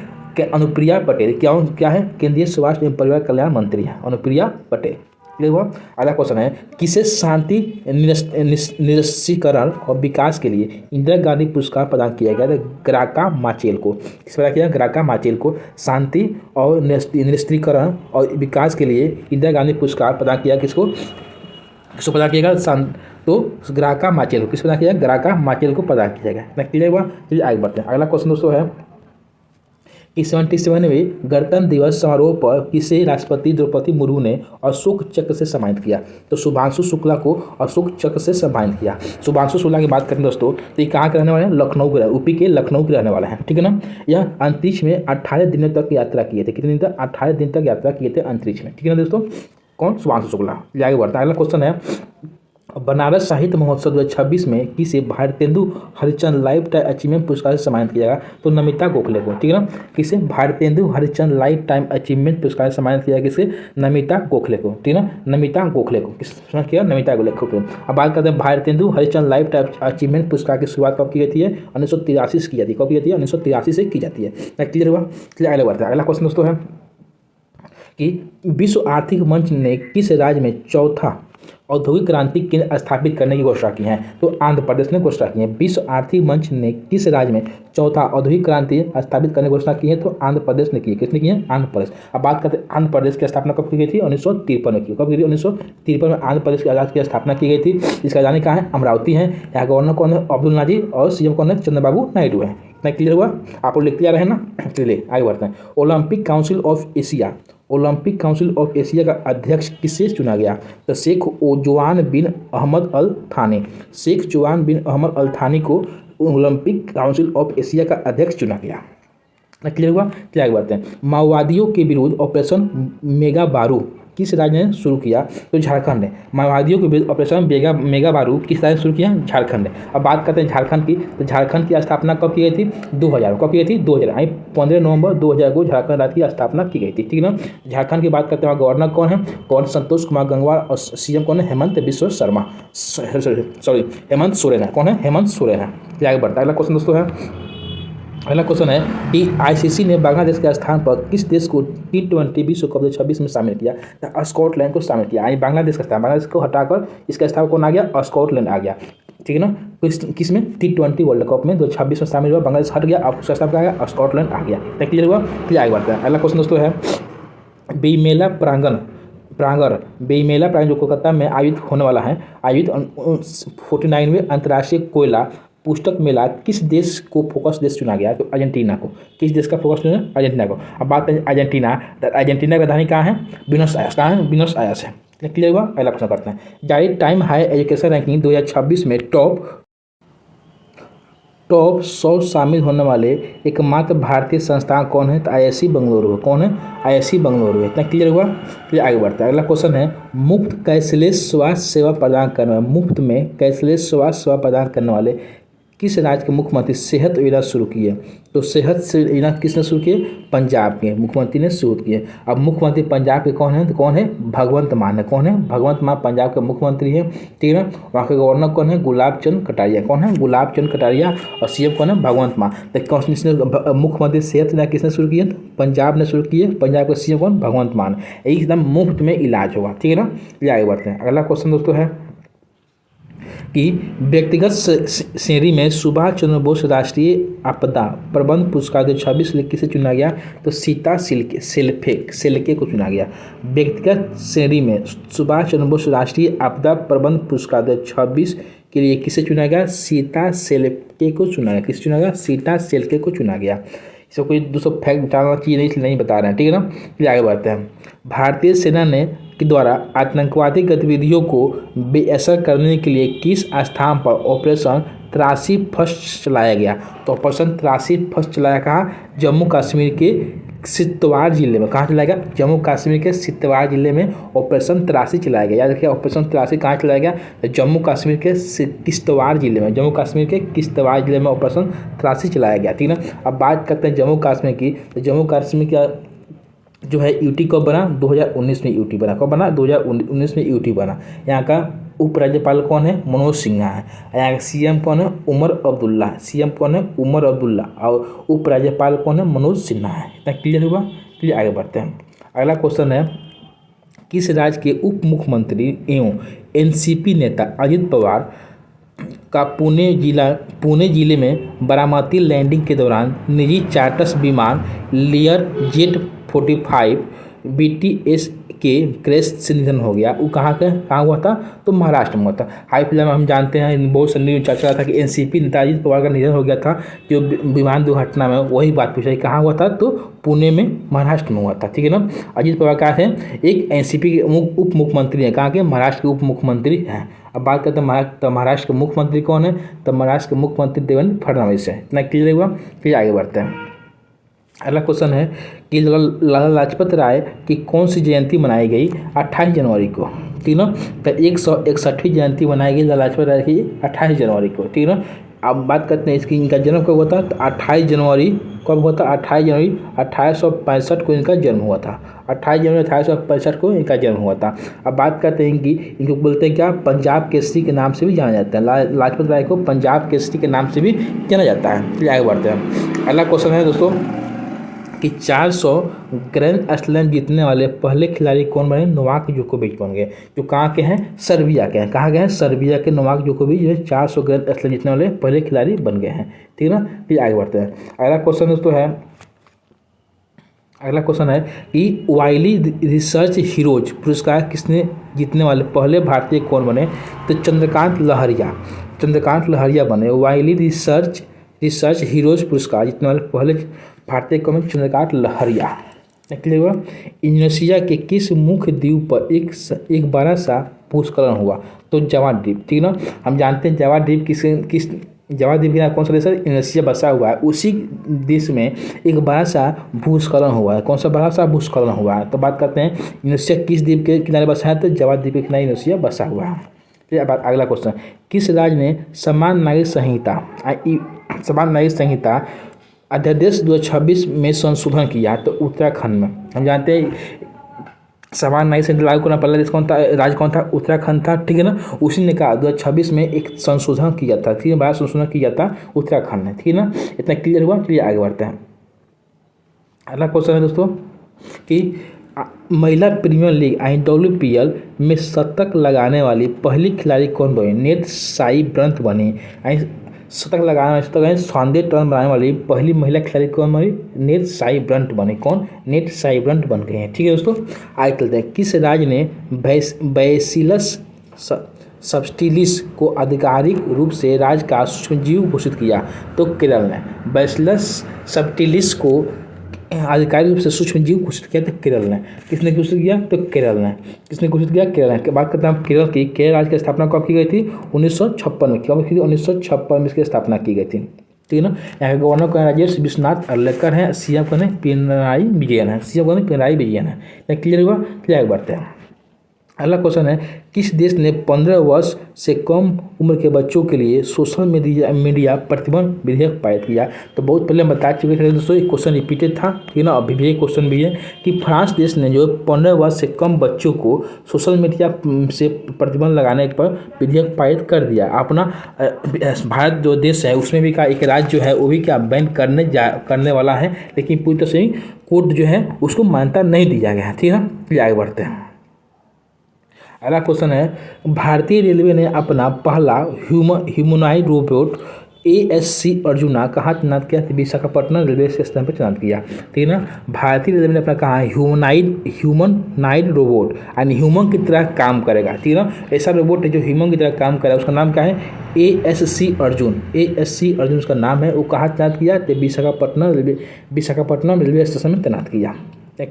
अनुप्रिया पटेल। क्या है? केंद्रीय स्वास्थ्य एवं परिवार कल्याण मंत्री है अनुप्रिया पटेल। क्लियर हुआ? अगला क्वेश्चन है किसे शांति निरस्त्रीकरण और विकास के लिए इंदिरा गांधी पुरस्कार प्रदान किया गया? ग्राका माचेल को। किस प्रकार किया? ग्राका माचेल को शांति और निरस्त्रीकरण और विकास के लिए इंदिरा गांधी पुरस्कार प्रदान किया। किसको प्रदान किया गया? तो ग्राका माचेल को। किस प्रदान किया? ग्राका माचेल को प्रदान किया गया। क्लियर हुआ? चलिए आगे बढ़ते हैं। अगला क्वेश्चन दोस्तों है कि 77वें गणतंत्र दिवस समारोह पर किसे राष्ट्रपति द्रौपदी मुर्मू ने अशोक चक्र से सम्मानित किया? तो शुभांशु शुक्ला को अशोक चक्र से सम्मानित किया। शुभांशु शुक्ला की बात करें दोस्तों तो ये कहाँ के रहने वाले हैं? लखनऊ के, यूपी के लखनऊ के रहने वाले हैं, ठीक है ना। यह अंतरिक्ष में 18 दिनों तक यात्रा किए थे। कितने दिन तक? 18 दिन तक यात्रा किए थे अंतरिक्ष में, ठीक है ना दोस्तों। कौन? शुभांशु शुक्ला। आगे बढ़ता है। अगला क्वेश्चन है, बनारस साहित्य महोत्सव 2026 में किसे Bharatendu Harishchandra life time achievement पुरस्कार से सम्मानित किया जाएगा? तो नमिता गोखले को, ठीक है ना। किसे? Bharatendu Harishchandra life time achievement पुरस्कार से सम्मानित किया किसे? नमिता गोखले को, ठीक है ना। नमिता गोखले को किस किया? नमिता गोखले को। अब बात करते हैं Bharatendu Harishchandra life time achievement पुरस्कार की शुरुआत कब की जाती है? 1983 से की जाती है। कब की जाती है? 1983 से की जाती है। क्लियर हुआ? चलिए आगे बढ़ता है। अगला क्वेश्चन दोस्तों है कि विश्व आर्थिक मंच ने किस राज्य में चौथा औद्योगिक क्रांति केंद्र स्थापित करने की घोषणा की है? तो आंध्र प्रदेश ने घोषणा की है। विश्व आर्थिक मंच ने किस राज्य में चौथा औद्योगिक क्रांति स्थापित करने की घोषणा की है? तो आंध्र प्रदेश ने की है। किसने की है? आंध्र प्रदेश। अब बात करते हैं आंध्र प्रदेश की स्थापना कब की गई थी? 1953 में की। कब की थी? 1953 में आंध्र प्रदेश के राज्य की स्थापना की गई थी। इसका राजधानी कहाँ है? अमरावती है। यहाँ गवर्नर कौन है? अब्दुल नाजिर। और सीएम कौन है? चंद्रबाबू नायडू है। इतना क्लियर हुआ? आप लोग लिखते जा रहे हैं ना। चलिए आगे बढ़ते हैं। Olympic council of Asia, Olympic council of Asia का अध्यक्ष किसे चुना गया? तो शेख जोआन बिन अहमद अल थानी। शेख जोआन बिन अहमद अल थानी को ओलंपिक काउंसिल ऑफ एशिया का अध्यक्ष चुना गया। क्लियर हुआ? क्या आगे बढ़ते हैं। माओवादियों के विरुद्ध ऑपरेशन मेगा बारू किस राज्य ने शुरू किया? तो झारखंड है। माओवादियों के विरुद्ध ऑपरेशन मेगा बारू किस राज्य ने शुरू किया? झारखंड है। अब बात करते हैं झारखंड की। तो झारखंड की स्थापना कब की गई थी? 2000। कब की गई थी? 2000। 15 नवंबर 2000 को झारखंड राज्य की स्थापना की गई थी, ठीक है ना। झारखंड की बात करते हैं, गवर्नर कौन है? गवर्नर संतोष कुमार गंगवार। और सीएम कौन है? हेमंत बिश्व शर्मा, सॉरी हेमंत सोरेन है। कौन है? हेमंत सोरेन है। आगे बढ़ता है। अगला क्वेश्चन दोस्तों है, अगला क्वेश्चन है कि आईसीसी ने बांग्लादेश के स्थान पर किस देश को T20 विश्व कप 2026 में शामिल किया? तो स्कॉटलैंड को शामिल किया। बांग्लादेश का स्थान, बांग्लादेश को हटाकर इसका स्थान कौन आ गया? स्कॉटलैंड आ गया, ठीक है ना। किस में? T20 वर्ल्ड कप में 2026 में शामिल हुआ। बांग्लादेश हट गया, अब उसका स्थान क्या आ गया? स्कॉटलैंड आ गया। क्लियर हुआ? फिर आगे बढ़ता है। अगला क्वेश्चन दोस्तों है, बेमेला प्रांगण बेमेला प्रांगण जो कोलकाता में आयोजित होने वाला है, आयोजित 49वें अंतर्राष्ट्रीय कोयला पुस्तक मेला किस देश को फोकस देश चुना गया? तो अर्जेंटीना को। किस देश का फोकस चुना? अर्जेंटीना को। अब बात करें अर्जेंटीना, तो अर्जेंटीना की राजधानी कहाँ है? Buenos Aires. कहाँ है? ब्यूनस आयर्स है। क्लियर हुआ? अगला प्रश्न करते हैं। जारी टाइम हायर एजुकेशन रैंकिंग 2026 में टॉप 100 शामिल होने वाले एकमात्र भारतीय संस्थान कौन है? तो IISc बेंगलुरु। कौन है? IISc बेंगलुरु है। इतना क्लियर हुआ? फिर आगे बढ़ता है। अगला क्वेश्चन है, मुफ्त कैशलेस स्वास्थ्य सेवा प्रदान करने वाले, मुफ्त में कैशलेस स्वास्थ्य सेवा प्रदान करने वाले किस राज्य के मुख्यमंत्री सेहत योजना शुरू की है? तो सेहत योजना किसने शुरू की है? पंजाब के मुख्यमंत्री ने शुरू की है। अब मुख्यमंत्री पंजाब के कौन है? तो कौन है? भगवंत मान है। कौन है? भगवंत मान पंजाब के मुख्यमंत्री है, ठीक है ना। वहाँ के गवर्नर कौन है? गुलाब चंद कटारिया। कौन है? गुलाब चंद कटारिया। और सीएम कौन है? भगवंत मान। तो मुख्यमंत्री सेहत योजना किसने शुरू की है? पंजाब ने शुरू की है। पंजाब के सीएम कौन? भगवंत मान। एकदम मुफ्त में इलाज होगा, ठीक है ना। ये आगे बढ़ते हैं। अगला क्वेश्चन दोस्तों है कि व्यक्तिगत श्रेणी में सुभाष चंद्र बोस राष्ट्रीय आपदा प्रबंध पुरस्कार 2026 किसे चुना गया? तो सीता सेल्के को चुना गया। व्यक्तिगत श्रेणी में सुभाष चंद्र बोस राष्ट्रीय आपदा प्रबंध पुरस्कार 2026 के लिए किसे चुना गया? सीता सेल्के को चुना गया। किसे चुना गया? सीता सेल्के को चुना गया। इसको कोई दूसरा फैक्ट बताना चाहिए, नहीं बता रहे हैं, ठीक है ना। फिर आगे बढ़ते हैं। भारतीय सेना ने के द्वारा आतंकवादी गतिविधियों को बेअसर करने के लिए किस स्थान पर ऑपरेशन 83 फर्स्ट चलाया गया? तो ऑपरेशन 83 फर्स्ट चलाया कहाँ? जम्मू कश्मीर के सितवाड़ जिले में। कहाँ चलाया गया? जम्मू कश्मीर के सितवाड़ जिले में ऑपरेशन 83 चलाया गया। याद रखिए, ऑपरेशन 83 कहाँ चलाया गया? तो जम्मू कश्मीर के किश्तवाड़ जिले में। जम्मू कश्मीर के किश्तवाड़ जिले में ऑपरेशन 83 चलाया गया, ठीक है ना। अब बात करते हैं जम्मू कश्मीर की। तो जम्मू कश्मीर का जो है यूटी कब बना? 2019 में यूटी बना। कब बना? 2019 में यूटी बना। यहाँ का उपराज्यपाल कौन है? मनोज सिन्हा है। यहाँ का सीएम कौन है? उमर अब्दुल्ला। सीएम कौन है? उमर अब्दुल्ला। और उपराज्यपाल कौन है? मनोज सिन्हा है। इतना क्लियर हुआ? क्लियर। आगे बढ़ते हैं। अगला क्वेश्चन है, किस राज्य के उप मुख्यमंत्री एवं एनसीपी नेता अजित पवार का पुणे जिले में बारामती लैंडिंग के दौरान निजी चार्टर्स विमान लेयर जेट 45 BTS के क्रैश से निधन हो गया? वो कहाँ हुआ था? तो महाराष्ट्र में हुआ था। हाल फिलहाल में हम जानते हैं, बहुत सारी न्यूज चर्चा था कि एनसीपी नेता अजित पवार का निधन हो गया था, जो विमान दुर्घटना में। वही बात पूछ रही, कहाँ हुआ था? तो पुणे में, महाराष्ट्र में हुआ था, ठीक है ना। अजित पवार क्या है? एक एनसीपी के उप मुख्यमंत्री हैं। कहाँ के? महाराष्ट्र के उप मुख्यमंत्री हैं। अब बात करते हैं महाराष्ट्र के मुख्यमंत्री कौन है? तो महाराष्ट्र के मुख्यमंत्री देवेंद्र फडणवीस है। इतना क्लियर हुआ? फिर आगे बढ़ते हैं। अगला क्वेश्चन है कि लाला लाजपत राय की कौन सी जयंती मनाई गई 28 जनवरी को। तीनों तो 161वीं जयंती मनाई गई लाला लाजपत राय की 28 जनवरी को। तीनों अब बात करते हैं इसकी, इनका जन्म कब हुआ था, तो 28 जनवरी कब हुआ था, 28 जनवरी 1865 को इनका जन्म हुआ था। 28 जनवरी 1865 को इनका जन्म हुआ था। अब बात करते हैं कि इनको बोलते हैं क्या, पंजाब केसरी के नाम से भी जाना जाता है। लाजपत राय को पंजाब केसरी के नाम से भी जाना जाता है। चलिए आगे बढ़ते हैं। अगला क्वेश्चन है दोस्तों कि 400 ग्रैंड स्लैम जीतने वाले पहले खिलाड़ी कौन बने, नोवाक जोकोविच बन गए, जो कहाँ के हैं, सर्बिया के हैं। कहाँ गए हैं, सर्बिया के नोवाक जोकोविच जो है 400 ग्रैंड स्लैम जीतने वाले पहले खिलाड़ी बन गए हैं। ठीक है ना, फिर आगे बढ़ते हैं। अगला क्वेश्चन दोस्तों है, अगला क्वेश्चन है कि वाइली रिसर्च हीरोज पुरस्कार किसने जीतने वाले पहले भारतीय कौन बने, तो चंद्रकांत लहरिया बने। वाइली रिसर्च हीरोज पुरस्कार जीतने वाले पहले भारतीय कौन, चंद्रकांत लहरिया। क्लियर हुआ। इंडोनेशिया के किस मुख्य द्वीप पर एक बड़ा सा भूस्खलन हुआ, तो जावा द्वीप। ठीक ना, हम जानते हैं जावा द्वीप किस जावा द्वीप के कौन सा देश है, इंडोनेशिया बसा हुआ है। उसी देश में एक बड़ा सा भूस्खलन हुआ है। कौन सा बड़ा सा भूस्खलन हुआ है, तो बात करते हैं इंडोनेशिया किस द्वीप के किनारे बसा है, तो जावा द्वीप के किनारे इंडोनेशिया बसा हुआ है। फिर अब अगला क्वेश्चन, किस राज्य ने समान नागरिक संहिता अध्यादेश 2026 में संशोधन किया, तो उत्तराखंड में। हम जानते हैं समान नागरिक संहिता लागू करना पहला देश कौन था, राज्य कौन था, उत्तराखंड था। ठीक है ना, उसी ने कहा 2026 में एक संशोधन किया था। ठीक है, बड़ा संशोधन किया था उत्तराखंड ने। ठीक है ना, इतना क्लियर हुआ। चलिए आगे बढ़ते हैं। अगला क्वेश्चन है दोस्तों कि महिला प्रीमियर लीग IWPL में शतक लगाने वाली पहली खिलाड़ी कौन बनी, नेट साई ब्रंट बनी। शतक लगाने सौंदर्य टर्न बनाने वाली पहली महिला खिलाड़ी कौन बनी, नेट साई ब्रंट बनी। कौन, नेट साई ब्रंट बन गए हैं। ठीक है दोस्तों, आगे चलते हैं। किस राज्य ने बैसिलस सब्टिलिस को आधिकारिक रूप से राज्य का सूक्ष्मजीव घोषित किया, तो केरल ने। बैसिलस सब्टिलिस को आधिकारिक रूप से सूक्ष्म जीव घोषित किया, तो केरल ने। किसने घोषित किया, तो केरल ने। किसने घोषित किया, केरल ने। बात करते हैं केरल की। केरल राज्य की स्थापना कब की गई थी, 1956 में। कब की थी, 1956 में इसकी स्थापना की गई थी। ठीक है ना, यहाँ के गवर्नर कौन है, राजेश विश्वनाथ अर्लेकर हैं। सीएम कौन है, पिनराई विजयन है। सीएम कौन है, पिनराई विजयन है। क्लियर हुआ। चलिए आगे बढ़ते हैं। अगला क्वेश्चन है, किस देश ने 15 वर्ष से कम उम्र के बच्चों के लिए सोशल मीडिया प्रतिबंध विधेयक पारित किया, तो बहुत पहले हम बता चुके थे दोस्तों, एक क्वेश्चन रिपीटेड था। ठीक है ना, अभी भी एक क्वेश्चन भी है कि फ्रांस देश ने जो 15 वर्ष से कम बच्चों को सोशल मीडिया से प्रतिबंध लगाने पर विधेयक पारित कर दिया। अपना भारत जो देश है उसमें भी का एक राज्य जो है वो भी क्या बैन करने वाला है, लेकिन पूरी तरह से कोर्ट जो है उसको मान्यता नहीं दिया गया है। ठीक है ना, चलिए आगे बढ़ते हैं। अगला क्वेश्चन है, भारतीय रेलवे ने अपना पहला ह्यूमनॉइड रोबोट ASC अर्जुना कहाँ तैनात किया, तो विशाखापट्टनम रेलवे स्टेशन पर तैनात किया। ठीक है ना, भारतीय रेलवे ने अपना कहा ह्यूमनॉइड रोबोट यानी ह्यूमन की तरह काम करेगा। ठीक है ना, ऐसा रोबोट है जो ह्यूमन की तरह काम करेगा, उसका नाम क्या है, ASC अर्जुन उसका नाम है। वो कहाँ तैनात किया, तो विशाखापट्टनम रेलवे स्टेशन में तैनात किया।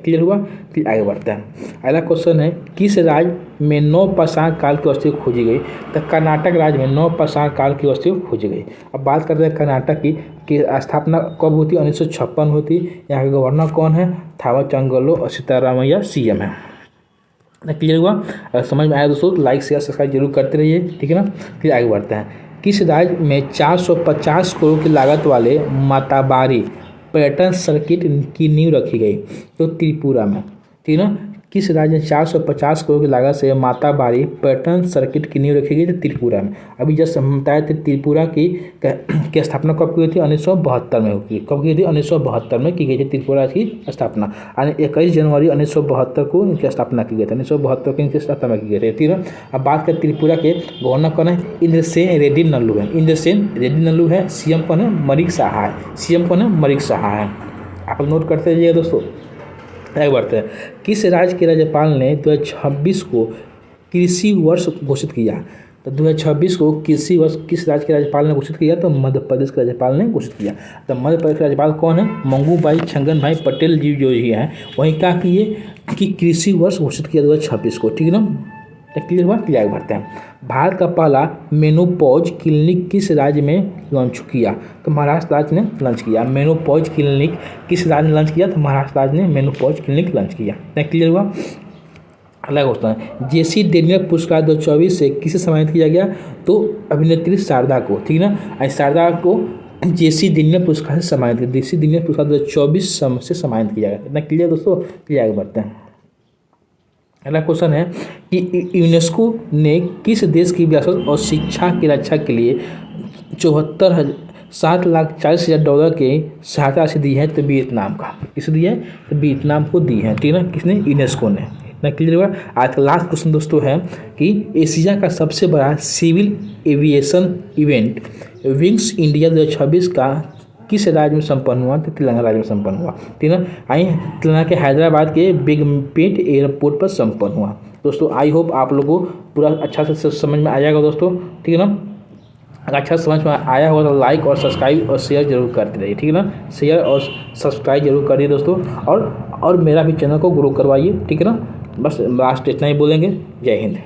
क्लियर हुआ। फिर आगे बढ़ते हैं। अगला क्वेश्चन है, किस राज्य में नवपाषाण काल की वस्तु खोजी गई, तो कर्नाटक राज्य में नवपाषाण काल की वस्तु खोजी गई। अब बात करते हैं कर्नाटक की स्थापना कब होती है, 1956 होती। यहाँ के गवर्नर कौन है, थावर चंद सीतारामैया CM है। क्लियर हुआ। अगर समझ में आया दोस्तों तो लाइक शेयर सब्सक्राइब जरूर करते रहिए। ठीक है ना, फिर आगे बढ़ते हैं। किस राज्य में 450 करोड़ की लागत वाले माताबारी पर्यटन सर्किट की नींव रखी गई, तो त्रिपुरा में। ठीक है ना, किस राज्य में 450 करोड़ की लागत से माताबारी पर्यटन सर्किट की नींव रखी गई, तो त्रिपुरा में। अभी जस्ट हम बताए थे त्रिपुरा की स्थापना कब की हुई थी, 1972 में हुई। कब की थी, 1972 में की गई थी त्रिपुरा की स्थापना। यानी 21 जनवरी 1972 को इनकी स्थापना की गई थी। 1972 को इनकी स्थापना की गई थी। ठीक है, अब बात करें त्रिपुरा के गवर्नर कौन है, इंद्रसेन रेड्डी नल्लू है। CM कौन है, मरिक साहा है। आप नोट करते रहिए दोस्तों। आगे बढ़ते हैं। किस राज्य के राज्यपाल ने 2026 को कृषि वर्ष घोषित किया, तो 2026 को कृषि वर्ष किस राज्य के राज्यपाल ने घोषित किया, तो मध्य प्रदेश के राज्यपाल ने घोषित किया। तो मध्य प्रदेश के राज्यपाल कौन है, मंगूभाई छंगन भाई पटेल जी जो ही हैं, वहीं क्या किए कि कृषि वर्ष घोषित किया 2026 को। ठीक है ना, तो क्लियर हुआ, क्लियर आगे बढ़ते हैं। भारत का पहला मेनोपॉज क्लिनिक किस राज्य में लॉन्च किया? तो महाराष्ट्र राज्य ने लॉन्च किया। मेनोपॉज क्लिनिक किस राज्य ने लॉन्च किया? तो महाराष्ट्र राज्य ने मेनोपॉज क्लिनिक लॉन्च किया। क्लियर हुआ। अगला क्वेश्चन है, जेसी डेनियल पुरस्कार 2024 से किसे सम्मानित किया गया? तो अभिनेत्री शारदा को, ठीक है ना। शारदा को जेसी डेनियल पुरस्कार से सम्मानित किया। जेसी डेनियल पुरस्कार 2024 से सम्मानित किया गया। इतना क्लियर दोस्तों, क्लियर आगे बढ़ते हैं। अगला क्वेश्चन है कि यूनेस्को ने किस देश की विरासत और शिक्षा की रक्षा के लिए 7,40,000 डॉलर के सहायता राशि दी है? तो वियतनाम का। किसे दी है? तो वियतनाम को दी है, ठीक है ना। किसने? यूनेस्को ने। इतना क्लियर हुआ। आज का लास्ट क्वेश्चन दोस्तों है कि एशिया का सबसे बड़ा civil aviation event Wings India 2026 का किस राज्य में संपन्न हुआ? तो तेलंगाना राज्य में संपन्न हुआ, ठीक है ना। तेलंगाना के हैदराबाद के बिगमपेट एयरपोर्ट पर संपन्न हुआ। दोस्तों आई होप आप लोगों को पूरा अच्छा से समझ में आएगा दोस्तों, ठीक है ना। अगर अच्छा समझ में आया होगा तो लाइक और सब्सक्राइब और शेयर जरूर करते रहिए, ठीक है ना। शेयर और सब्सक्राइब जरूर करिए दोस्तों, और मेरा भी चैनल को ग्रो करवाइए, ठीक है ना। बस लास्ट इतना ही बोलेंगे। जय हिंद।